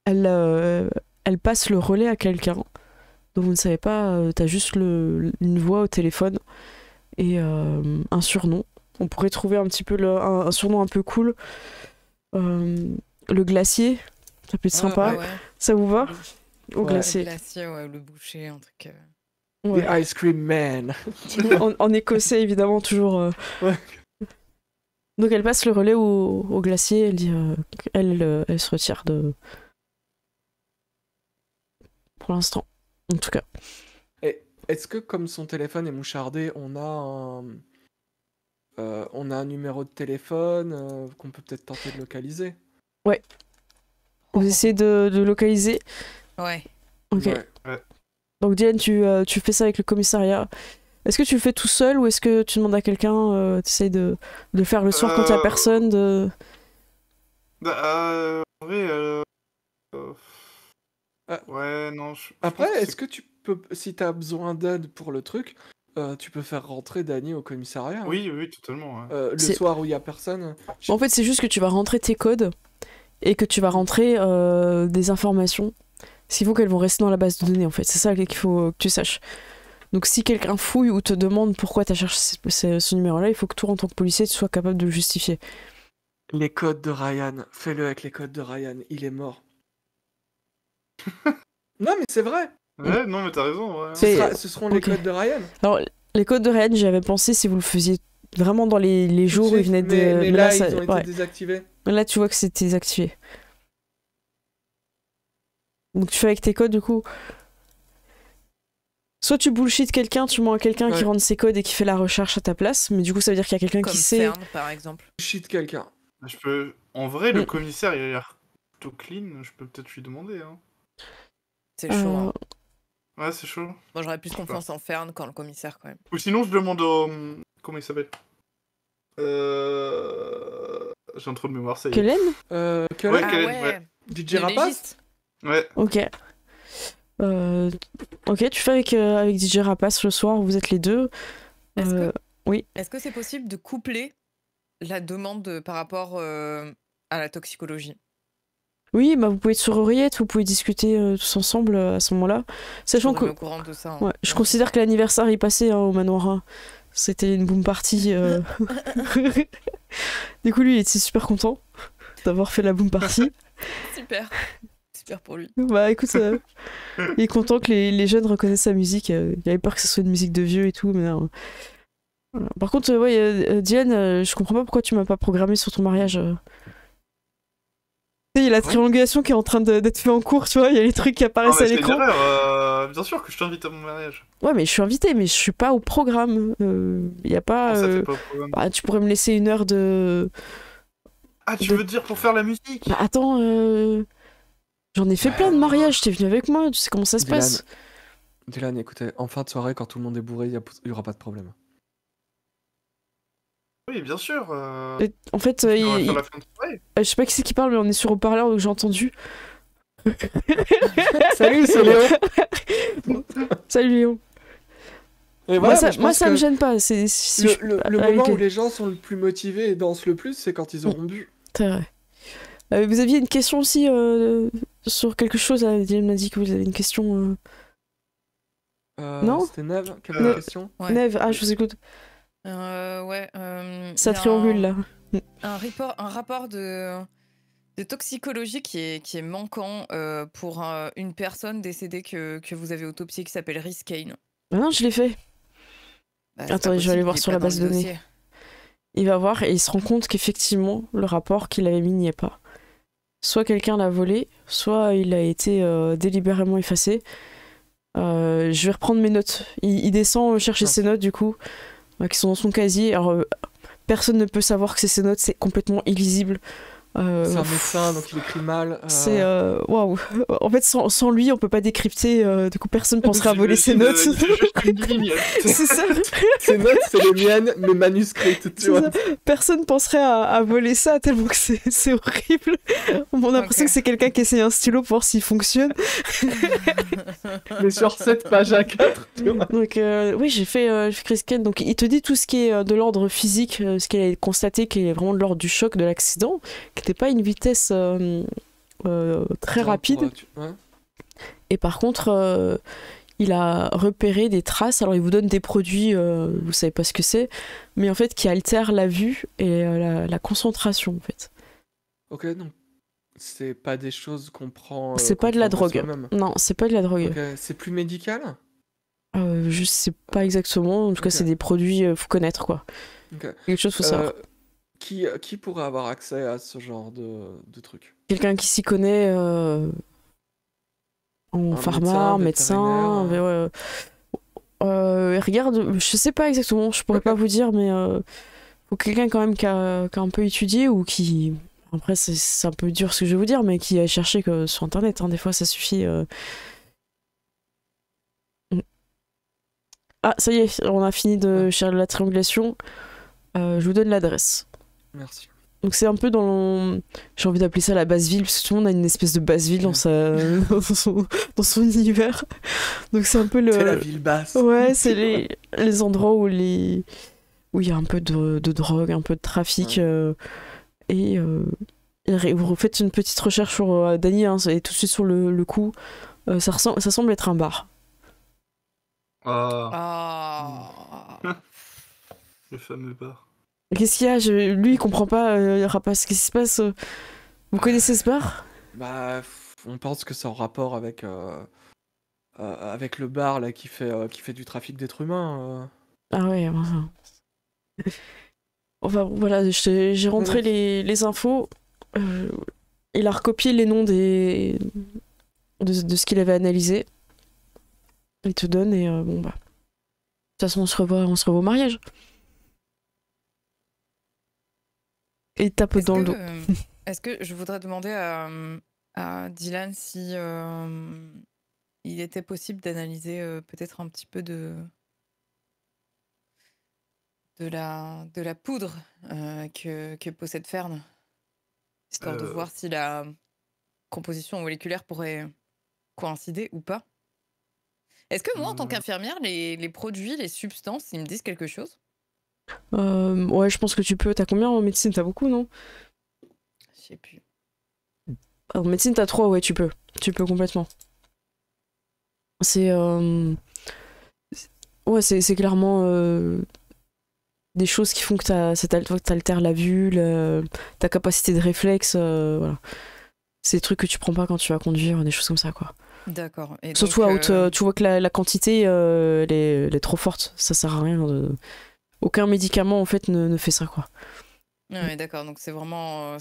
elle passe le relais à quelqu'un. Donc vous ne savez pas, t'as juste une voix au téléphone et un surnom. On pourrait trouver un petit peu un surnom un peu cool. Le glacier, ça peut être sympa. Ouais. Ça vous va? Au Ouais. glacier. Le glacier, ouais, le boucher, un truc. Ouais. The Ice Cream Man. en écossais, évidemment, toujours. Ouais. Donc elle passe le relais au glacier, elle dit elle se retire de... Pour l'instant, en tout cas. Et est-ce que comme son téléphone est mouchardé, on a un numéro de téléphone qu'on peut peut-être tenter de localiser? Vous essayez de localiser. Ouais. Ok. Ouais. Donc Diane, tu fais ça avec le commissariat. Est-ce que tu le fais tout seul ou est-ce que tu demandes à quelqu'un, t'essayes de le faire le soir quand il n'y a personne En vrai, Ah. ouais, non, je Après, pense que est-ce que tu peux, si t'as besoin d'aide pour le truc, tu peux faire rentrer Dany au commissariat, hein. Oui, totalement. Ouais. Le C'est- soir où il y a personne. En fait, c'est juste que tu vas rentrer tes codes et que tu vas rentrer des informations. S'il faut qu'elles vont rester dans la base de données, en fait. C'est ça qu'il faut que tu saches. Donc si quelqu'un fouille ou te demande pourquoi tu as cherché ce numéro-là, il faut que toi, en tant que policier, tu sois capable de le justifier. Les codes de Ryan, fais-le avec les codes de Ryan, il est mort. Non mais c'est vrai, Ouais, non, mais t'as raison. Ouais. C'est- ce seront les ok. codes de Ryan. Alors, les codes de Ryan, j'y avais pensé si vous le faisiez vraiment dans les jours où ils venaient de... Mais là, ça- ils ont été ouais. désactivés. Là, tu vois que c'était désactivé. Donc tu fais avec tes codes, du coup. Soit tu bullshit quelqu'un, tu mens à quelqu'un qui Ouais. rentre ses codes et qui fait la recherche à ta place, mais du coup ça veut dire qu'il y a quelqu'un Comme qui sait. Fern, par exemple. Shit quelqu'un. Je peux... En vrai, le Mm. commissaire, il a l'air plutôt clean. Je peux peut-être lui demander. Hein. C'est chaud. Hein. Ouais, c'est chaud. Moi, j'aurais plus confiance en Fern qu'en le commissaire, quand même. Ou sinon, je demande au... Comment il s'appelle J'ai un trou de mémoire, ça y est. Kellen Que Ouais, là, Ah Kellen, ouais, ouais. DJ le Rapace. légiste. Ouais. Ok. Ok, tu fais avec DJ Rapace le soir, vous êtes les deux. Est-ce que- Oui. Est-ce que c'est possible de coupler la demande par rapport à la toxicologie? Oui, bah vous pouvez être sur oreillette, vous pouvez discuter tous ensemble à ce moment-là. Sachant Je suis que au courant de ça. Hein. ouais, je considère que l'anniversaire est passé au manoir 1. C'était une boom party. Du coup, lui, il était super content d'avoir fait la boom party. Super. Super pour lui. Bah écoute, il est content que les jeunes reconnaissent sa musique. Il avait peur que ce soit une musique de vieux et tout, mais non. Voilà. Par contre, ouais, Diane, je comprends pas pourquoi tu m'as pas programmé sur ton mariage. Il y a la triangulation qui est en train d'être fait en cours, tu vois, il y a les trucs qui Non, apparaissent mais à c'est une l'écran. erreur. Bien sûr que je t'invite à mon mariage. Ouais, mais je suis invitée, mais je suis pas au programme. Il y a pas. Non, ça fait pas de problème. Bah, tu pourrais me laisser une heure de. Ah, tu de- veux dire pour faire la musique Bah attends, j'en ai fait plein de mariages, t'es venu avec moi, tu sais comment ça se Dylan. passe. Dylan, écoutez, en fin de soirée, quand tout le monde est bourré, il y aura pas de problème. Oui, bien sûr. Et en fait, On va faire la fin de soirée. je sais pas qui c'est qui parle, mais on est sur haut-parleur, donc j'ai entendu. Salut, c'est Léon. Salut Léon. Et Moi, voilà, mais je moi pense ça me que gêne pas. C'est le avec moment les- où les gens sont le plus motivés et dansent le plus, c'est quand ils auront bu. C'est vrai. Vous aviez une question aussi sur quelque chose. Dylan m'a dit que vous avez une question. Non C'était Neve qui avait une question. Ouais. Neve, ah, je vous écoute. Ouais. Ça il y a triangule là. un rapport de toxicologie qui est manquant pour une personne décédée que vous avez autopsiée qui s'appelle Rhys Kane. Ah non, je l'ai fait. Bah, c'est Attendez, pas je vais aller possible, voir il est sur pas la dans base le de données. dossier. Il va voir et il se rend compte qu'effectivement, le rapport qu'il avait mis n'y est pas. Soit quelqu'un l'a volé, soit il a été délibérément effacé. Je vais reprendre mes notes. Il descend chercher Non. ses notes, du coup, qui sont dans son casier. Alors, personne ne peut savoir que c'est ses notes, c'est complètement illisible. C'est un médecin, donc il écrit mal. C'est waouh. En fait, sans lui, on peut pas décrypter. Du coup, personne penserait à voler ses notes. Il fait juste une ligne. C'est ça. Ces notes, c'est les miennes, mais manuscrites, tu C'est vois. ça. Personne penserait à voler ça tellement que c'est horrible. On a l'impression Ok. que c'est quelqu'un qui essaye un stylo pour voir s'il fonctionne. Mais sur 7 pages à 4, tu vois. Donc oui, j'ai fait Chris Kane. Donc il te dit tout ce qui est de l'ordre physique, ce qu'il a constaté qui est vraiment de l'ordre du choc de l'accident, qui n'était pas une vitesse très Genre, rapide. ouais. Et par contre, il a repéré des traces. Alors il vous donne des produits, vous savez pas ce que c'est, mais en fait qui altèrent la vue et la concentration en fait. Ok, donc c'est pas des choses qu'on prend. C'est pas qu'on de la prend drogue. soi-même. Non, c'est pas de la drogue. Ok, c'est plus médical. Je sais pas exactement. En tout cas, Ok. c'est des produits, faut connaître quoi. Ok. Quelque chose, faut savoir. Qui pourrait avoir accès à ce genre de truc? Quelqu'un qui s'y connaît en Un pharma, médecin, médecin. Regarde, je sais pas exactement, je pourrais Ok. pas vous dire, mais faut quelqu'un quand même qui a un peu étudié ou qui. Après, c'est un peu dur ce que je vais vous dire, mais qui a cherché que sur internet. Hein, des fois, ça suffit. Ah, ça y est, on a fini de faire la triangulation. Je vous donne l'adresse. Merci. Donc c'est un peu j'ai envie d'appeler ça la basse ville, parce que tout le monde a une espèce de basse ville dans son univers. Donc c'est un peu C'est la ville basse. Ouais, c'est les endroits où il y a un peu de drogue, un peu de trafic. Et vous faites une petite recherche sur Dany, hein, et tout de suite sur le coup, ça semble être un bar. Ah, Ah. le fameux bar. Qu'est-ce qu'il y a Lui, il comprend pas, Rapace, qu'est-ce qui se passe Vous connaissez ce bar Bah, on pense que c'est en rapport avec le bar là qui fait du trafic d'êtres humains. Ah ouais, enfin. Enfin, voilà, j'ai rentré les infos. Il a recopié les noms de ce qu'il avait analysé. Il te donne et bon bah. De toute façon, on se revoit au mariage. Et il tape dans le dos. Est-ce que je voudrais demander à Dylan si il était possible d'analyser peut-être un petit peu de la poudre que possède Fern, histoire de voir si la composition moléculaire pourrait coïncider ou pas. Est-ce que moi, en tant qu'infirmière, les produits, les substances, ils me disent quelque chose? Ouais, je pense que tu peux. T'as combien en médecine? T'as beaucoup, non? Je sais plus. En médecine, t'as 3, ouais, tu peux. Tu peux complètement. C'est... Ouais, c'est clairement des choses qui font que t'altères la vue, ta capacité de réflexe, voilà. C'est des trucs que tu prends pas quand tu vas conduire, des choses comme ça, quoi. D'accord. Et surtout donc, à haute, tu vois que la quantité, elle est trop forte. Ça sert à rien. Aucun médicament, en fait, ne fait ça, quoi. Ouais, d'accord. Donc c'est vraiment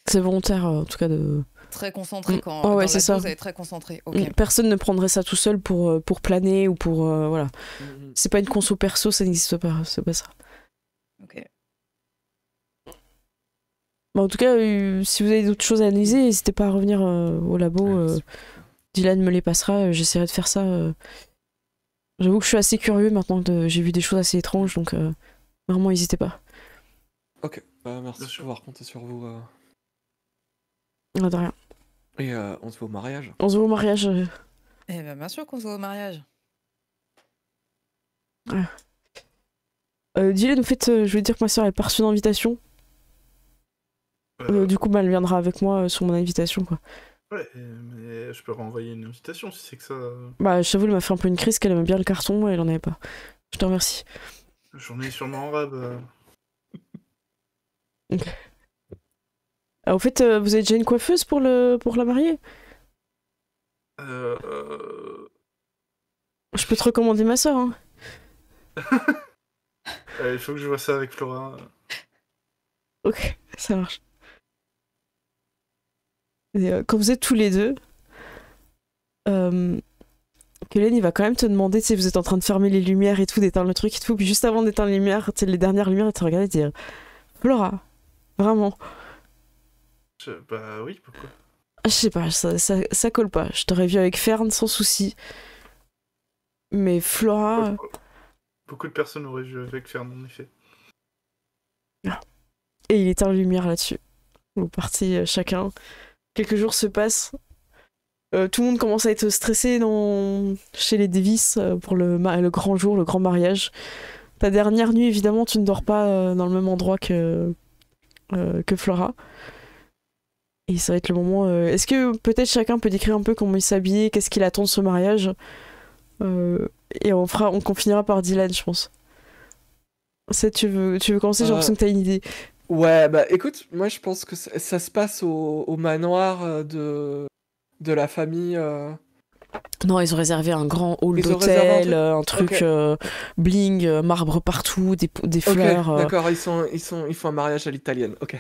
c'est volontaire, en tout cas, de... très concentré quand ouais, dans la ça. dose, elle est très concentrée. Ok. Personne ne prendrait ça tout seul pour planer ou pour... voilà. C'est pas une conso perso, ça n'existe pas. C'est pas ça. Ok. Bon, en tout cas, si vous avez d'autres choses à analyser, n'hésitez pas à revenir au labo. Dylan me les passera, j'essaierai de faire ça. J'avoue que je suis assez curieux maintenant que j'ai vu des choses assez étranges, donc vraiment n'hésitez pas. Ok, merci de pouvoir compter sur vous. De rien. Et on se voit au mariage. On se voit au mariage. Eh ben bien sûr qu'on se voit au mariage. Dylan, en fait, je voulais dire que ma soeur avait pas reçu d'invitation. Du coup, elle viendra avec moi sur mon invitation, quoi. Ouais, mais je peux renvoyer une invitation si c'est que ça... Bah, je t'avoue, elle m'a fait un peu une crise qu'elle aimait bien le carton et elle en avait pas. Je te remercie. J'en ai sûrement en rab. Ok. Au fait, vous avez déjà une coiffeuse pour la mariée? Je Je peux te recommander ma soeur, hein. Il faut que je vois ça avec Flora. Ok, ça marche. Et, quand vous êtes tous les deux, Kellen, il va quand même te demander, tu sais, vous êtes en train de fermer les lumières et tout, d'éteindre le truc et tout, puis juste avant d'éteindre les lumières, tu sais, les dernières lumières, il te regarde et te dire Flora, vraiment. Bah oui, pourquoi? Je sais pas, ça colle pas. Je t'aurais vu avec Fern sans souci. Mais Flora. Beaucoup de personnes auraient vu avec Fern, en effet. Et il éteint la lumière là-dessus. Vous partez chacun. Quelques jours se passent. Tout le monde commence à être stressé chez les Davis pour le grand jour, le grand mariage. Ta dernière nuit, évidemment, tu ne dors pas dans le même endroit que Flora. Et ça va être le moment... Est-ce que peut-être chacun peut décrire un peu comment il s'habille, qu'est-ce qu'il attend de ce mariage et on finira par Dylan, je pense. Ça, tu veux commencer? J'ai l'impression que t'as une idée. Ouais, bah écoute, moi je pense que ça se passe au manoir de la famille. Non, ils ont réservé un grand hall d'hôtel, un truc bling, marbre partout, des fleurs. D'accord, ils font un mariage à l'italienne. Ok.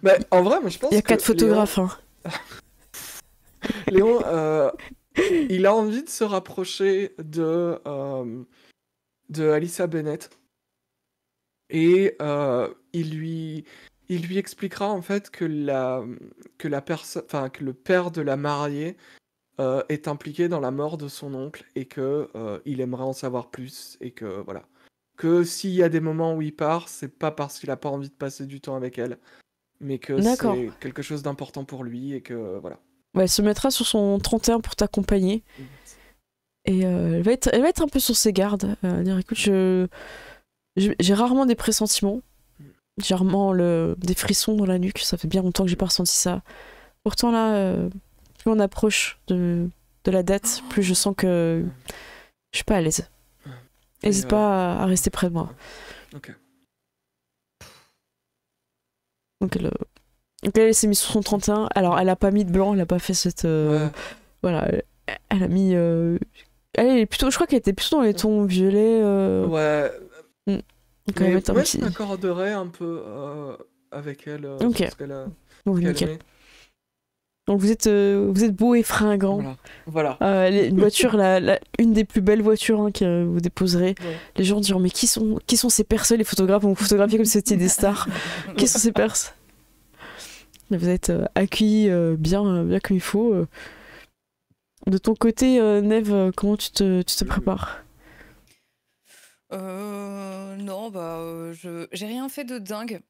Bah, en vrai, moi je pense. Il y a 4 photographes. Léon, Léon il a envie de se rapprocher de Alyssa Bennett. Et il lui expliquera en fait que le père de la mariée est impliqué dans la mort de son oncle et que il aimerait en savoir plus et que voilà. Que s'il y a des moments où il part, c'est pas parce qu'il a pas envie de passer du temps avec elle, mais que c'est quelque chose d'important pour lui et que voilà. Ouais, elle se mettra sur son 31 pour t'accompagner. Et elle va être un peu sur ses gardes. Dire écoute, j'ai rarement des pressentiments. J'ai rarement des frissons dans la nuque. Ça fait bien longtemps que j'ai pas ressenti ça. Pourtant là, plus on approche de la date, plus je sens que je suis pas à l'aise. N'hésite pas à rester près de moi. Ok. Donc elle s'est mise sur son 31. Alors elle a pas mis de blanc, elle a pas fait cette... Voilà, elle a mis... elle est plutôt, je crois qu'elle était plutôt dans les tons violets. Ouais. Donc, on va Mais mettre un ouais, petit... je m'accorderais un peu avec elle Ok. sur ce qu'elle Bon, ce qu'elle nickel. met. Donc vous êtes beau et fringant. Voilà. Une voiture, une des plus belles voitures hein, que vous déposerez. Ouais. Les gens diront mais qui sont ces personnes? Les photographes vont vous photographier comme si c'était des stars. Qui sont ces personnes? Mais vous êtes accueillis bien comme il faut. De ton côté, Neve, comment tu te prépares? Non, j'ai rien fait de dingue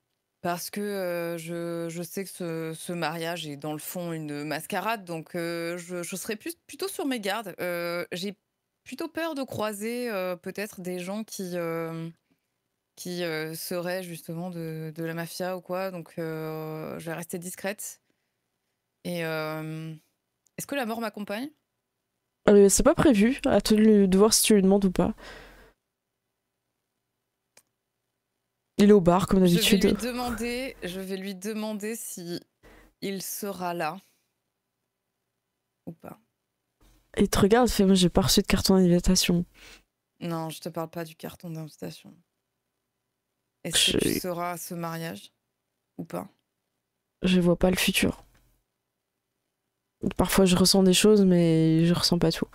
parce que je sais que ce mariage est dans le fond une mascarade, donc je serai plutôt sur mes gardes. J'ai plutôt peur de croiser peut-être des gens qui seraient justement de la mafia ou quoi, donc je vais rester discrète. Et est-ce que la mort m'accompagne? C'est pas prévu. À toi de voir si tu lui demandes ou pas. Il est au bar comme d'habitude. Je vais lui demander si il sera là ou pas. Et il te regarde, fait moi j'ai pas reçu de carton d'invitation. Non, je te parle pas du carton d'invitation. Est-ce que tu seras à ce mariage ou pas? Je vois pas le futur. Parfois je ressens des choses mais je ressens pas tout.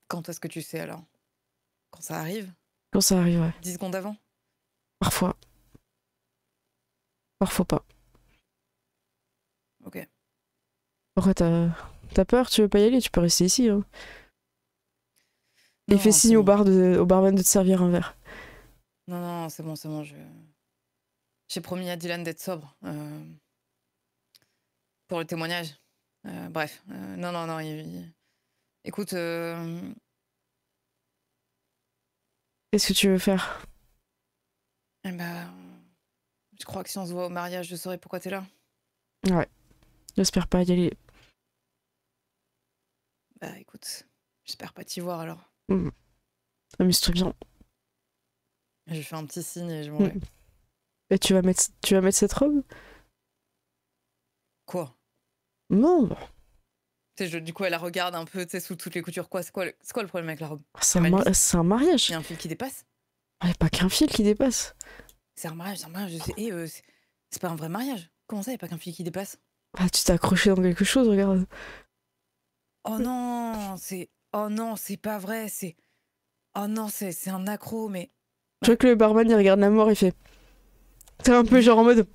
Quand est-ce que tu sais alors? Quand ça arrive? Quand ça arrive, ouais. 10 secondes avant? Parfois. Parfois pas. Ok. Pourquoi t'as peur? Tu veux pas y aller? Tu peux rester ici. Hein. Et Non, fais c'est signe au bon. au barman de te servir un verre. Non, c'est bon. J'ai promis à Dylan d'être sobre pour le témoignage. Bref, non. Écoute, Qu'est-ce que tu veux faire? eh ben, je crois que si on se voit au mariage, je saurai pourquoi t'es là. Ouais. J'espère pas y aller. Bah écoute, j'espère pas t'y voir alors. Amuse-toi bien. Je fais un petit signe et je m'en vais. Et tu vas mettre cette robe? Quoi? Non. Du coup, elle la regarde un peu, tu sais, sous toutes les coutures. Quoi, c'est quoi le problème avec la robe? C'est un mariage. Il y a un fil qui dépasse? Il n'y a pas qu'un fil qui dépasse. C'est un mariage, je sais. C'est pas un vrai mariage. Comment ça, il n'y a pas qu'un fil qui dépasse? Ah, tu t'es accroché dans quelque chose, regarde. Oh non, c'est pas vrai. Oh non, c'est un accro, mais. Je vois que le barman il regarde la mort et fait. C'est un peu genre en mode.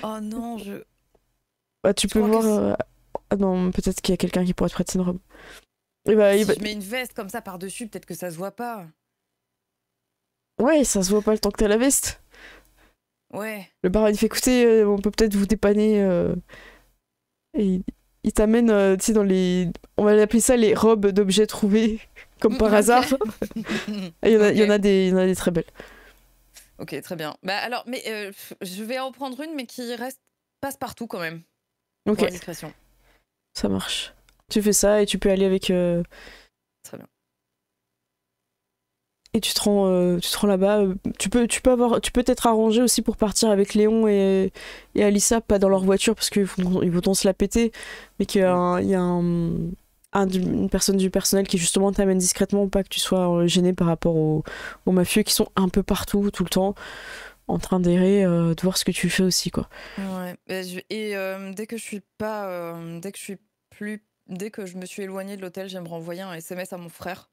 Oh non, Bah, tu peux crois voir. Ah non, peut-être qu'il y a quelqu'un qui pourrait te prêter une robe. Et bah, si je mets une veste comme ça par-dessus, peut-être que ça se voit pas. Ouais, ça se voit pas le temps que t'as la veste. Ouais. Le barman il fait écoutez, on peut peut-être vous dépanner. Et il t'amène, tu sais, dans les. On va appeler ça les robes d'objets trouvés, comme par hasard. Et il y en a des très belles. Ok, très bien. Bah alors, mais je vais en prendre une, mais qui passe partout quand même. Ok. Pour la discrétion. Ça marche. Tu fais ça et tu peux aller avec. Très bien. Et tu te rends là-bas. Tu peux t'être arrangé aussi pour partir avec Léon et Alissa, pas dans leur voiture parce qu'ils vont se la péter, mais qu'il y a une personne du personnel qui justement t'amène discrètement, pas que tu sois gêné par rapport aux mafieux qui sont un peu partout, tout le temps, en train d'errer, de voir ce que tu fais aussi, quoi. Ouais. Dès que je me suis éloignée de l'hôtel, j'aimerais envoyer un SMS à mon frère.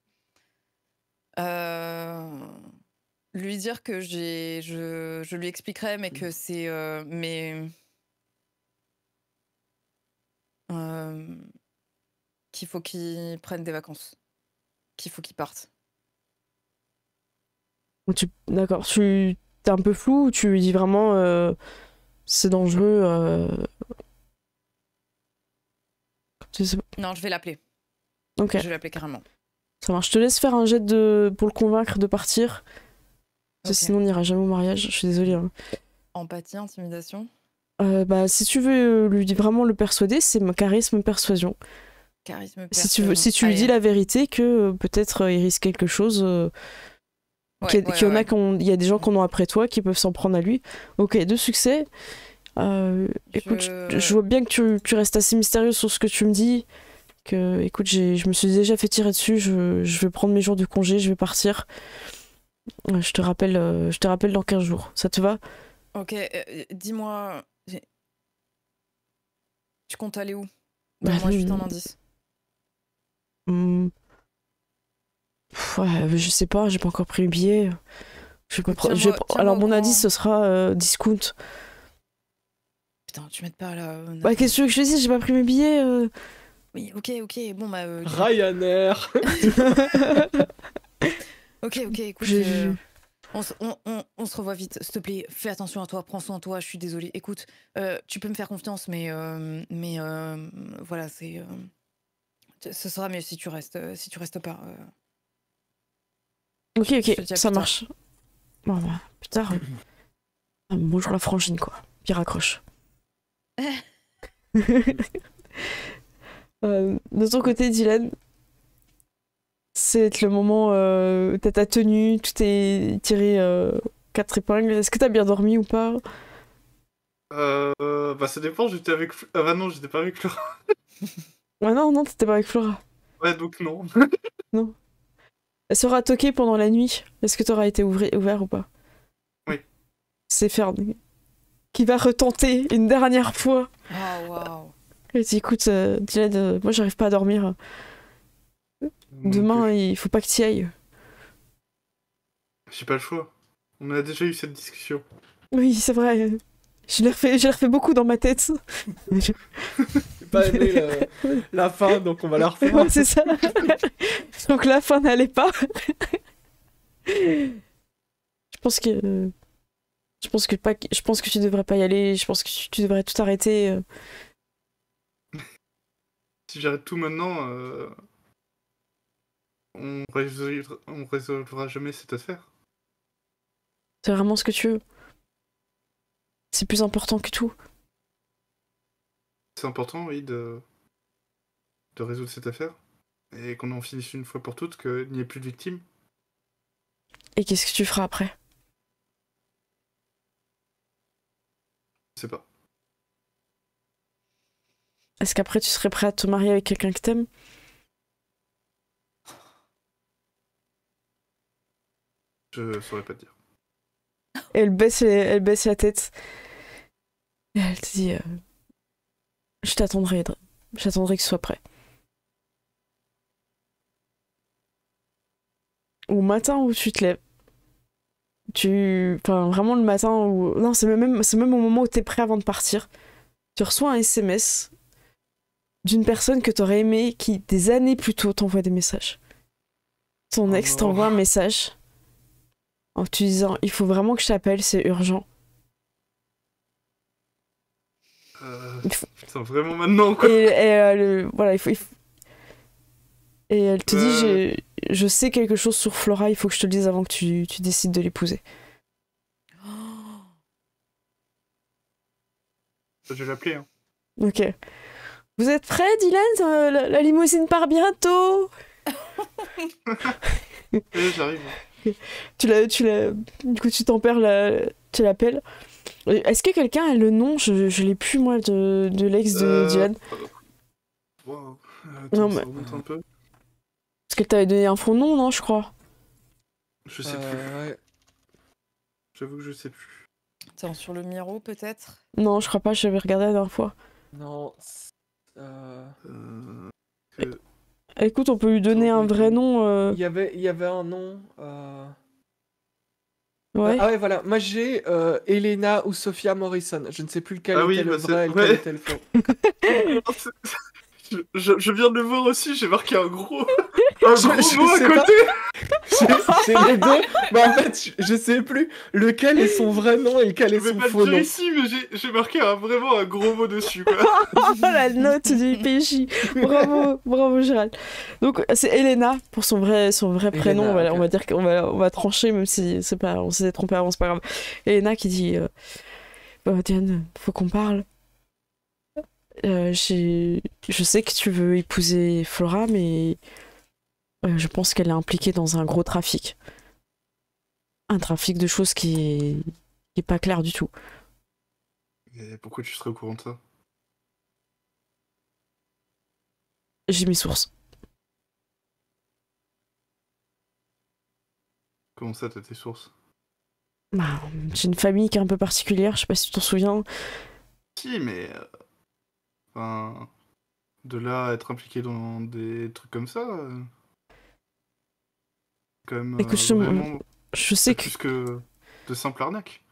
Lui dire que je lui expliquerai, mais que c'est qu'il faut qu'il prenne des vacances, qu'il faut qu'il parte. D'accord, t'es un peu flou ou tu lui dis vraiment c'est dangereux tu sais pas. Non, je vais l'appeler. Ok. Je vais l'appeler carrément. Ça marche. Je te laisse faire un jet pour le convaincre de partir. Parce que Ok. sinon on n'ira jamais au mariage. Je suis désolée. Hein. Empathie, intimidation. Bah, si tu veux vraiment le persuader, c'est charisme, persuasion. Charisme, Si persuasion. tu lui dis la vérité que peut-être il risque quelque chose, il y a des gens qui en ont après toi qui peuvent s'en prendre à lui. Ok, 2 succès. Écoute, je vois bien que tu restes assez mystérieux sur ce que tu me dis. que, écoute, je me suis déjà fait tirer dessus, je vais prendre mes jours de congé, je vais partir. Je te rappelle dans 15 jours. Ça te va? Ok, dis-moi, tu comptes aller où? Bah, Donne-moi juste un indice. Ouais, je sais pas, j'ai pas encore pris le billet. Tiens-moi Alors au mon indice, courant. ce sera discount. Putain, tu m'aides pas là. Bah, qu'est-ce que tu veux que je te dise? J'ai pas pris mes billets. Oui, ok, bon bah. Ryanair. Ok, écoute. Je- On se revoit vite, s'il te plaît. Fais attention à toi, prends soin de toi. Je suis désolée. Écoute, tu peux me faire confiance, mais voilà, ce sera mieux si tu restes pas. Ok, Je te dis à ça plus tard. marche. Bon, bah, plus tard. Bonjour la frangine, quoi. Puis raccroche. De ton côté, Dylan, c'est le moment, t'as ta tenue, tout est tiré 4 épingles. Est-ce que t'as bien dormi ou pas? Bah ça dépend, j'étais avec... Ah bah non, j'étais pas avec Flora. Ah non, t'étais pas avec Flora. Ouais, donc non. Non. Elle sera toquée pendant la nuit. Est-ce que t'auras été ouvert ou pas? Oui. C'est Fern qui va retenter une dernière fois. Oh, waouh. Elle dit écoute, Dylan, moi j'arrive pas à dormir. Demain, il faut pas que t'y ailles. J'ai pas le choix. On a déjà eu cette discussion. Oui, c'est vrai. Je l'ai refait beaucoup dans ma tête. J'ai pas aimé la fin, donc on va la refaire. Ouais, c'est ça. Donc la fin n'allait pas. Je pense que tu devrais pas y aller. Je pense que tu devrais tout arrêter. Si j'arrête tout maintenant, on résolvera jamais cette affaire. C'est vraiment ce que tu veux. C'est plus important que tout. C'est important, oui, de résoudre cette affaire. Et qu'on en finisse une fois pour toutes, qu'il n'y ait plus de victimes. Et qu'est-ce que tu feras après? Je sais pas. Est-ce qu'après tu serais prêt à te marier avec quelqu'un que t'aimes? Je saurais pas te dire. Et elle baisse la tête. Et elle te dit je t'attendrai que ce soit prêt. Au matin où tu te lèves, enfin vraiment le matin où... Non, c'est même au moment où t'es prêt avant de partir. Tu reçois un SMS d'une personne que t'aurais aimé qui, des années plus tôt, t'envoie des messages. Ton ex t'envoie un message en te disant il faut vraiment que je t'appelle, c'est urgent. Putain, vraiment maintenant, quoi. Et voilà, et elle te dit je sais quelque chose sur Flora, il faut que je te le dise avant que tu décides de l'épouser. Je vais l'appeler, hein. Ok. Vous êtes prêts, Dylan? La limousine part bientôt. J'arrive. Du coup, tu tempères tu l'appelles. Est-ce que quelqu'un a le nom? Je l'ai plus, moi, de l'ex de Dylan. Wow. Non, Attends, mais... ça remonte un peu. Parce qu'elle t'avait donné un faux nom, non, je crois. Je sais plus. Ouais. J'avoue que je sais plus. Attends, sur le Miro, peut-être? Non, je crois pas, j'avais regardé la dernière fois. Non. Écoute, on peut lui donner un vrai nom. Il y avait un nom. Ouais. Ah ouais, voilà. Moi j'ai Elena ou Sophia Morrison. Je ne sais plus lequel Ah oui, était le bah vrai et c'est- lequel ouais. était le faux. Je viens de le voir aussi, j'ai marqué un gros Je mot à sais pas. côté. C'est les deux. Mais en fait, je sais plus lequel est son vrai nom et lequel Je est vais son pas le faux dire nom. ici, mais j'ai marqué vraiment un gros mot dessus, quoi. La note du PJ. Bravo Gérald. Donc c'est Elena pour son vrai prénom. Elena, On ok. va dire qu'on va trancher même si c'est pas, on s'est trompé avant, c'est pas grave. Elena qui dit Diane, faut qu'on parle. Je sais que tu veux épouser Flora, mais je pense qu'elle est impliquée dans un gros trafic. Un trafic de choses qui est pas clair du tout. Mais pourquoi tu serais au courant de ça? J'ai mes sources. Comment ça, t'as tes sources? Bah, j'ai une famille qui est un peu particulière, je sais pas si tu t'en souviens. Si, mais... Enfin... De là à être impliqué dans des trucs comme ça... Quand même, Écoute, vraiment... je sais C'est que... plus que de simple arnaque.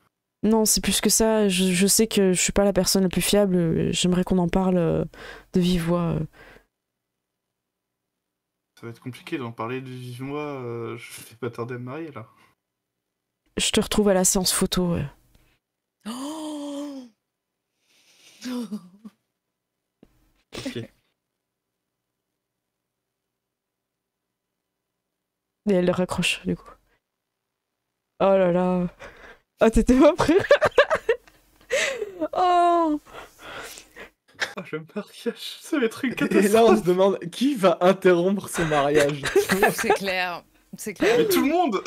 Non, c'est plus que ça. Je sais que je suis pas la personne la plus fiable. J'aimerais qu'on en parle de vive voix. Ça va être compliqué d'en parler de vive voix, je vais pas tarder à me marier, là. Je te retrouve à la séance photo. Ouais. Oh Et elle le raccroche, du coup. Oh là là. Oh, t'étais pas prêt. Oh. Ah, le mariage, ça va être une Et catastrophe. là, on se demande qui va interrompre ce mariage. C'est clair. C'est clair. Mais tout le monde.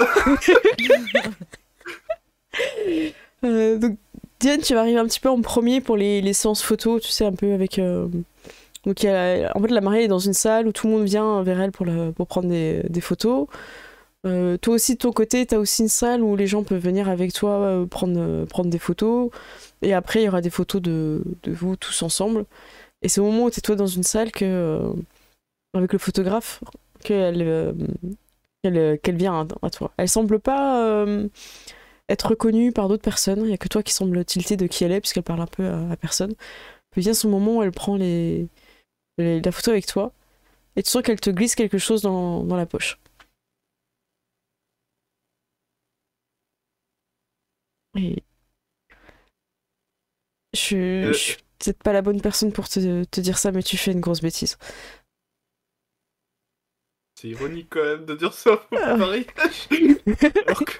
Donc, Diane, tu vas arriver un petit peu en premier pour les séances photos, tu sais, un peu avec... Donc, en fait, la mariée est dans une salle où tout le monde vient vers elle pour prendre des photos. Toi aussi, de ton côté, t'as aussi une salle où les gens peuvent venir avec toi prendre des photos. Et après, il y aura des photos de vous tous ensemble. Et c'est au moment où t'es toi dans une salle avec le photographe qu'elle vient à toi. Elle semble pas être reconnue par d'autres personnes. Il y a que toi qui semble tilter de qui elle est, puisqu'elle parle un peu à personne. Puis vient ce moment où elle prend la photo avec toi. Et tu sens qu'elle te glisse quelque chose dans la poche. Et je suis peut-être pas la bonne personne pour te dire ça, mais tu fais une grosse bêtise. C'est ironique quand même de dire ça pour le mariage. Alors que...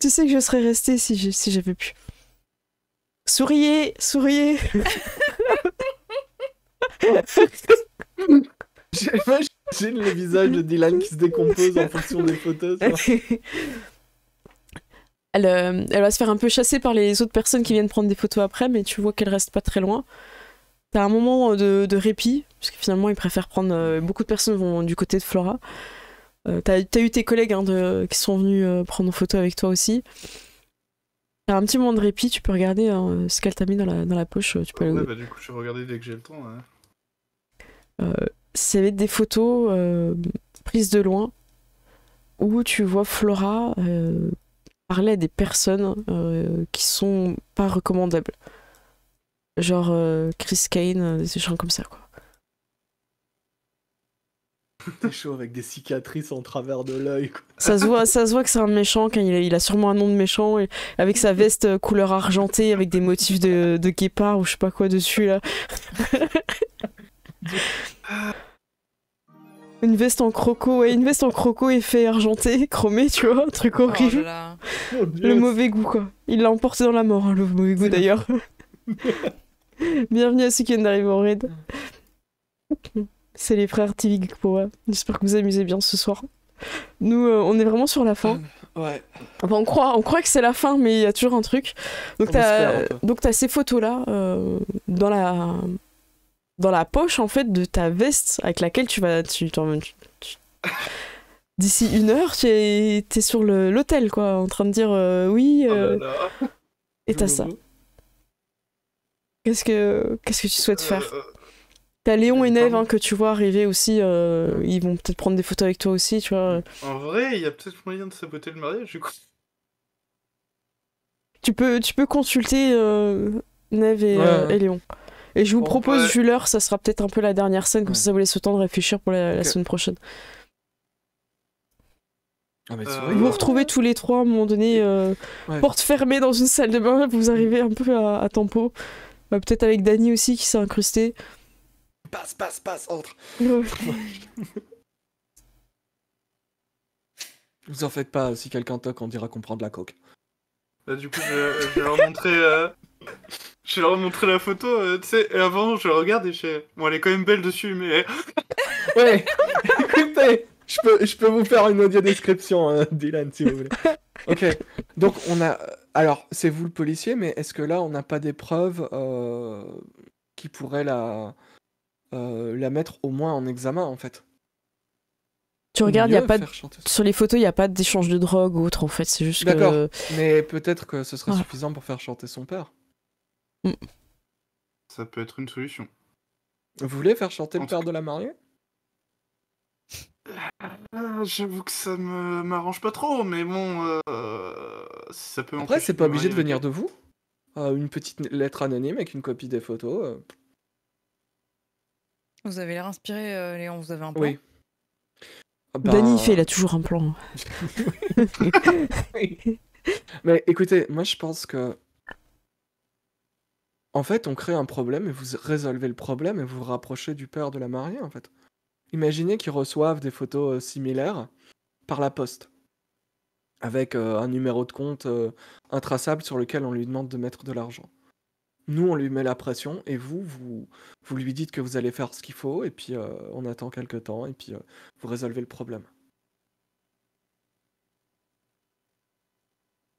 Tu sais que je serais restée si j'avais pu. Souriez. J'imagine le visage de Dylan qui se décompose en fonction des photos. Elle va se faire un peu chasser par les autres personnes qui viennent prendre des photos après, mais tu vois qu'elle reste pas très loin. T'as un moment de répit, parce que finalement ils préfèrent prendre... beaucoup de personnes vont du côté de Flora. T'as eu tes collègues qui sont venus prendre en photo avec toi aussi. T'as un petit moment de répit, tu peux regarder ce qu'elle t'a mis dans la poche. Tu peux Ouais, bah du coup, je vais regarder dès que j'ai le temps. Ouais. C'est des photos prises de loin où tu vois Flora parler à des personnes qui sont pas recommandables. Genre Chris Kane, des gens comme ça, quoi. T'es chaud avec des cicatrices en travers de l'œil. Ça se voit que c'est un méchant, quand il a sûrement un nom de méchant, et avec sa veste couleur argentée, avec des motifs de guépard ou je sais pas quoi dessus, là. Une veste en croco effet argenté, chromé, tu vois, un truc horrible. Oh là là. Le mauvais goût, quoi. Il l'a emporté dans la mort, hein, le mauvais goût, d'ailleurs. Bienvenue à ceux qui viennent d'arriver en raid. C'est les frères TV Geek Power. J'espère que vous amusez bien ce soir. Nous, on est vraiment sur la fin. Ouais. Enfin, on croit que c'est la fin, mais il y a toujours un truc. Donc, t'as ces photos-là dans la poche, en fait, de ta veste avec laquelle d'ici 1 heure, t'es sur l'hôtel, quoi, en train de dire oui. Oh là là. Et t'as ça. Qu'est-ce que tu souhaites faire? T'as Léon et Neve que tu vois arriver aussi. Ils vont peut-être prendre des photos avec toi aussi, tu vois. En vrai, il y a peut-être moyen de saboter le mariage, du coup. Tu peux consulter Neve et Léon. Et je vous propose, vu l'heure, ça sera peut-être un peu la dernière scène, comme ça vous laisse le temps de réfléchir pour la semaine prochaine. Ah, mais vous vous retrouvez tous les trois à un moment donné, porte fermée dans une salle de bain, vous arrivez un peu à tempo. Peut-être avec Dany aussi qui s'est incrusté. Passe, entre. Vous en faites pas, si quelqu'un toque, on dira qu'on prend de la coke. Bah, du coup, je vais leur montrer. Je vais leur montrer la photo, tu sais, et avant, je regarde et je fais. Bon, elle est quand même belle dessus, mais. Ouais, écoutez, je peux vous faire une audio description, Dylan, si vous voulez. Ok, donc on a. Alors, c'est vous le policier, mais est-ce que là, on n'a pas des preuves qui pourraient la mettre au moins en examen, en fait. Tu Au regardes, y a mieux, pas de- faire chanter. sur les photos, il n'y a pas d'échange de drogue ou autre, en fait. C'est juste D'accord, que. mais peut-être que ce serait Ouais. suffisant pour faire chanter son père. Ça peut être une solution. Vous voulez faire chanter En le tout père de la mariée? J'avoue que ça m'arrange pas trop, mais bon, si ça peut Après, m'empêcher c'est de pas me obligé marier de avec venir elle. de vous. Une petite lettre anonyme avec une copie des photos. Vous avez l'air inspiré, Léon, vous avez un plan? Oui. Dany, il fait, il a Ben... toujours un plan. Oui. Mais écoutez, moi je pense que... En fait, on crée un problème et vous résolvez le problème et vous vous rapprochez du père de la mariée, en fait. Imaginez qu'ils reçoivent des photos similaires par la poste, avec un numéro de compte intraçable sur lequel on lui demande de mettre de l'argent. Nous, on lui met la pression, et vous lui dites que vous allez faire ce qu'il faut, et puis on attend quelques temps, et puis vous résolvez le problème.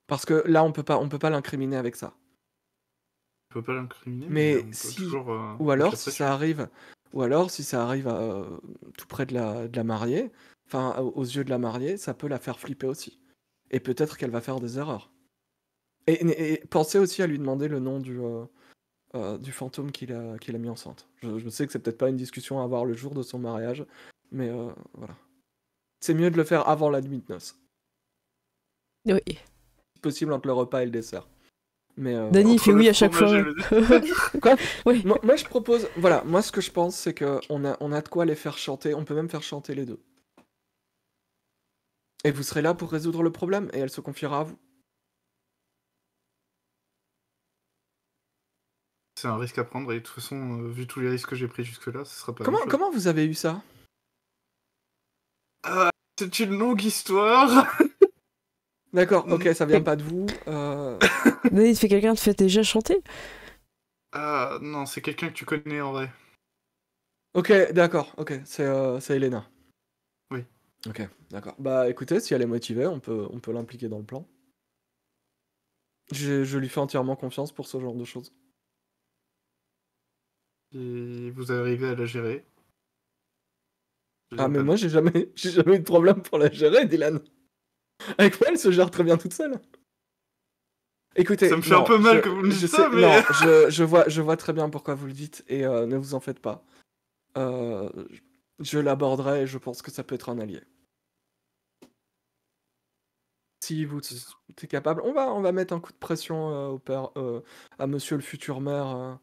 Parce que là, on peut pas l'incriminer avec ça. On peut pas l'incriminer, mais Mais on peut si, toujours ou mettre alors la si pression. ça arrive, tout près de la mariée, enfin aux yeux de la mariée, ça peut la faire flipper aussi. Et peut-être qu'elle va faire des erreurs. Et pensez aussi à lui demander le nom du fantôme qu'il a mis enceinte. Je sais que c'est peut-être pas une discussion à avoir le jour de son mariage, mais voilà. C'est mieux de le faire avant la nuit de noces. Oui. Si possible entre le repas et le dessert. Mais Dany, il Entre fait le oui à chaque fromage fois. et le Quoi? Oui. Moi, je propose... Voilà, moi ce que je pense, c'est qu'on a de quoi les faire chanter. On peut même faire chanter les deux. Et vous serez là pour résoudre le problème, et elle se confiera à vous. C'est un risque à prendre, et de toute façon, vu tous les risques que j'ai pris jusque-là, ce sera pas la même chose. Comment vous avez eu ça? C'est une longue histoire. D'accord, ok, ça vient pas de vous. Dany, il fait quelqu'un te fait déjà chanter? Ah non, c'est quelqu'un que tu connais en vrai. Ok, d'accord, ok, c'est Elena. Oui. Ok, d'accord. Bah écoutez, si elle est motivée, on peut l'impliquer dans le plan. Je lui fais entièrement confiance pour ce genre de choses. Et vous arrivez à la gérer. Je veux Ah dire, mais pas- moi j'ai jamais eu de problème pour la gérer, Dylan. Avec moi, elle se gère très bien toute seule. Écoutez, Ça me fait un peu mal que vous me je dites sais, ça, mais... non, je vois très bien pourquoi vous le dites, et ne vous en faites pas. Euh, je l'aborderai et je pense que ça peut être un allié. Si vous êtes capable, on va mettre un coup de pression au père, à monsieur le futur maire,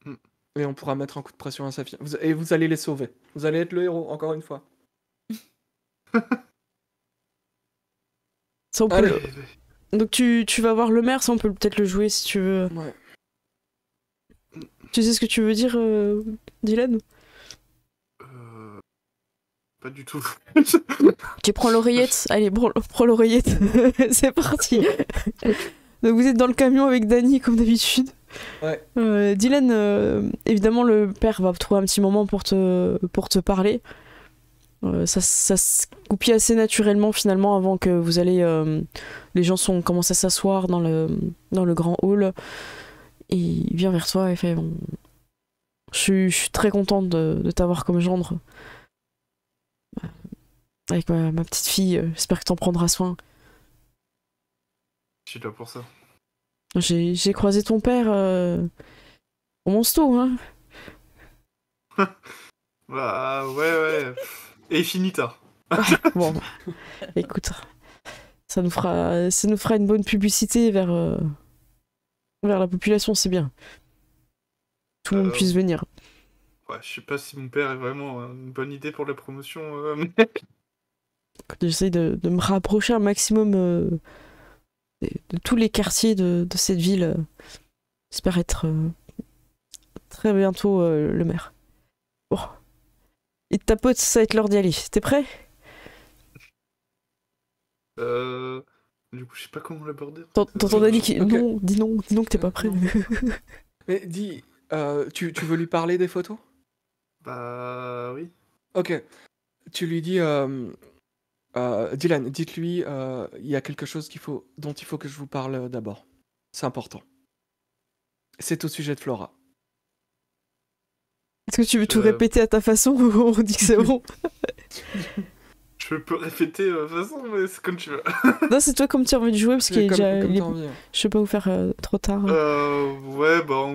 Mm. et on pourra mettre un coup de pression à sa fille. Et vous allez les sauver. Vous allez être le héros, encore une fois. Ça, on peut Allez. Donc tu vas voir le maire, ça on peut peut-être le jouer si tu veux. Ouais. Tu sais ce que tu veux dire, Dylan? Pas du tout. Ok, prends l'oreillette. Allez, prends l'oreillette. C'est parti. Donc vous êtes dans le camion avec Dany comme d'habitude. Ouais. Dylan, évidemment le père va trouver un petit moment pour te parler. Ça se goupille assez naturellement finalement avant que vous allez... les gens commencent à s'asseoir dans le grand hall. Et il vient vers toi et fait... Je suis très contente de t'avoir comme gendre. Avec ma petite fille, j'espère que t'en prendras soin. Je suis là pour ça. J'ai croisé ton père au Monsto, hein. Bah ouais. Et finita. Bon, bah, écoute, ça nous fera une bonne publicité vers la population, c'est bien. Tout le monde puisse venir. Ouais, je sais pas si mon père est vraiment une bonne idée pour la promotion, mais... J'essaie de me rapprocher un maximum de tous les quartiers de cette ville. J'espère être très bientôt le maire. Bon. Et ta pote, ça va être l'heure d'y aller. T'es prêt? Du coup, je sais pas comment l'aborder. T'entends Dany qui... Ok. Non, dis non que t'es pas prêt. Non. Mais dis, tu veux lui parler des photos? Bah oui. Ok. Tu lui dis, Dylan, dites-lui, il y a quelque chose dont il faut que je vous parle d'abord. C'est important. C'est au sujet de Flora. Est-ce que tu veux tout répéter à ta façon ou on dit que c'est bon? Je peux répéter de toute façon, mais c'est comme tu veux. Non, c'est toi comme tu as envie de jouer parce qu'il est déjà. Comme t'as envie. Je vais pas vous faire trop tard. Ouais, bah,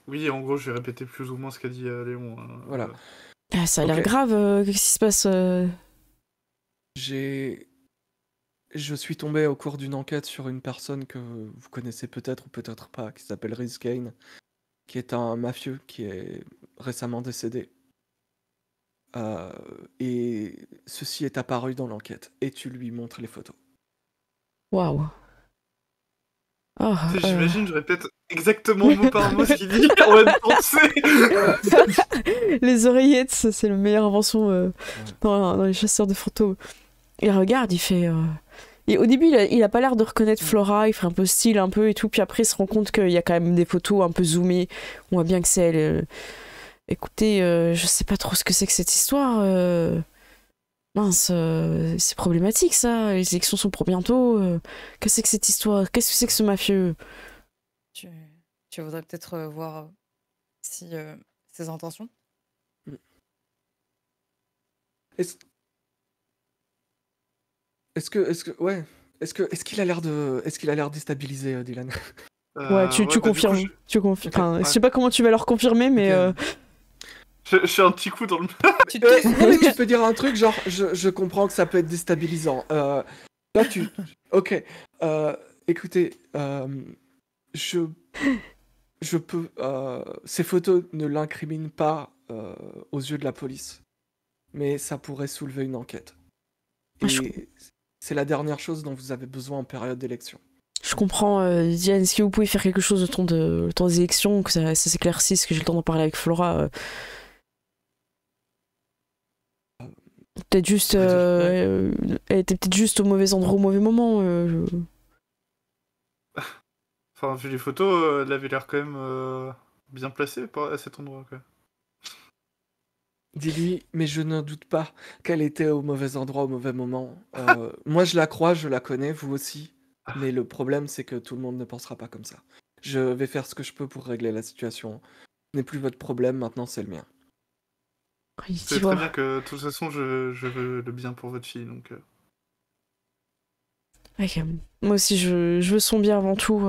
oui, en gros, je vais répéter plus ou moins ce qu'a dit Léon. Voilà. Ah, ça a l'air Ok. grave. Qu'est-ce qui se passe Je suis tombé au cours d'une enquête sur une personne que vous connaissez peut-être ou peut-être pas, qui s'appelle Rhys Kane, qui est un mafieux qui est récemment décédé. Et ceci est apparu dans l'enquête, et tu lui montres les photos. Waouh. Oh, J'imagine, je répète exactement mot par mot ce qu'il dit en même temps, tu sais. Les oreillettes, ça, c'est la meilleure invention dans les chasseurs de fantômes. Il regarde, il fait. Et au début, il a pas l'air de reconnaître Flora, il fait un peu style, un peu et tout, puis après, il se rend compte qu'il y a quand même des photos un peu zoomées. On voit bien que c'est elle. Écoutez, je sais pas trop ce que c'est que cette histoire. Mince, c'est problématique ça. Les élections sont pour bientôt. Qu'est-ce que c'est que cette histoire? Qu'est-ce que c'est que ce mafieux? Tu voudrais peut-être voir si ses intentions. Est-ce qu'il a l'air déstabilisé, Dylan? Ouais, tu bah, du coup, confirmes. Tu confirmes. Ok, Enfin, ouais. je sais pas comment tu vas leur confirmer, mais Ok. je fais un petit coup dans le... Tu Non, mais tu peux dire un truc genre, je comprends que ça peut être déstabilisant. Là, ok. Écoutez, je peux... ces photos ne l'incriminent pas aux yeux de la police. Mais ça pourrait soulever une enquête. Et c'est la dernière chose dont vous avez besoin en période d'élection. je comprends. Diane, est-ce que vous pouvez faire quelque chose le temps des élections, que ça s'éclaircisse, que j'ai le temps d'en parler avec Flora Peut-être juste. Elle était peut-être juste au mauvais endroit au mauvais moment. Enfin, vu les photos, elle avait l'air quand même bien placée à cet endroit, quoi. Dis-lui, mais je n'en doute pas qu'elle était au mauvais endroit au mauvais moment. Moi, je la crois, je la connais, vous aussi. Mais le problème, c'est que tout le monde ne pensera pas comme ça. Je vais faire ce que je peux pour régler la situation. Ce n'est plus votre problème, maintenant c'est le mien. Il C'est dit, très bon, bien que, de toute façon, je veux le bien pour votre fille, donc... ok. Moi aussi, je veux son bien avant tout.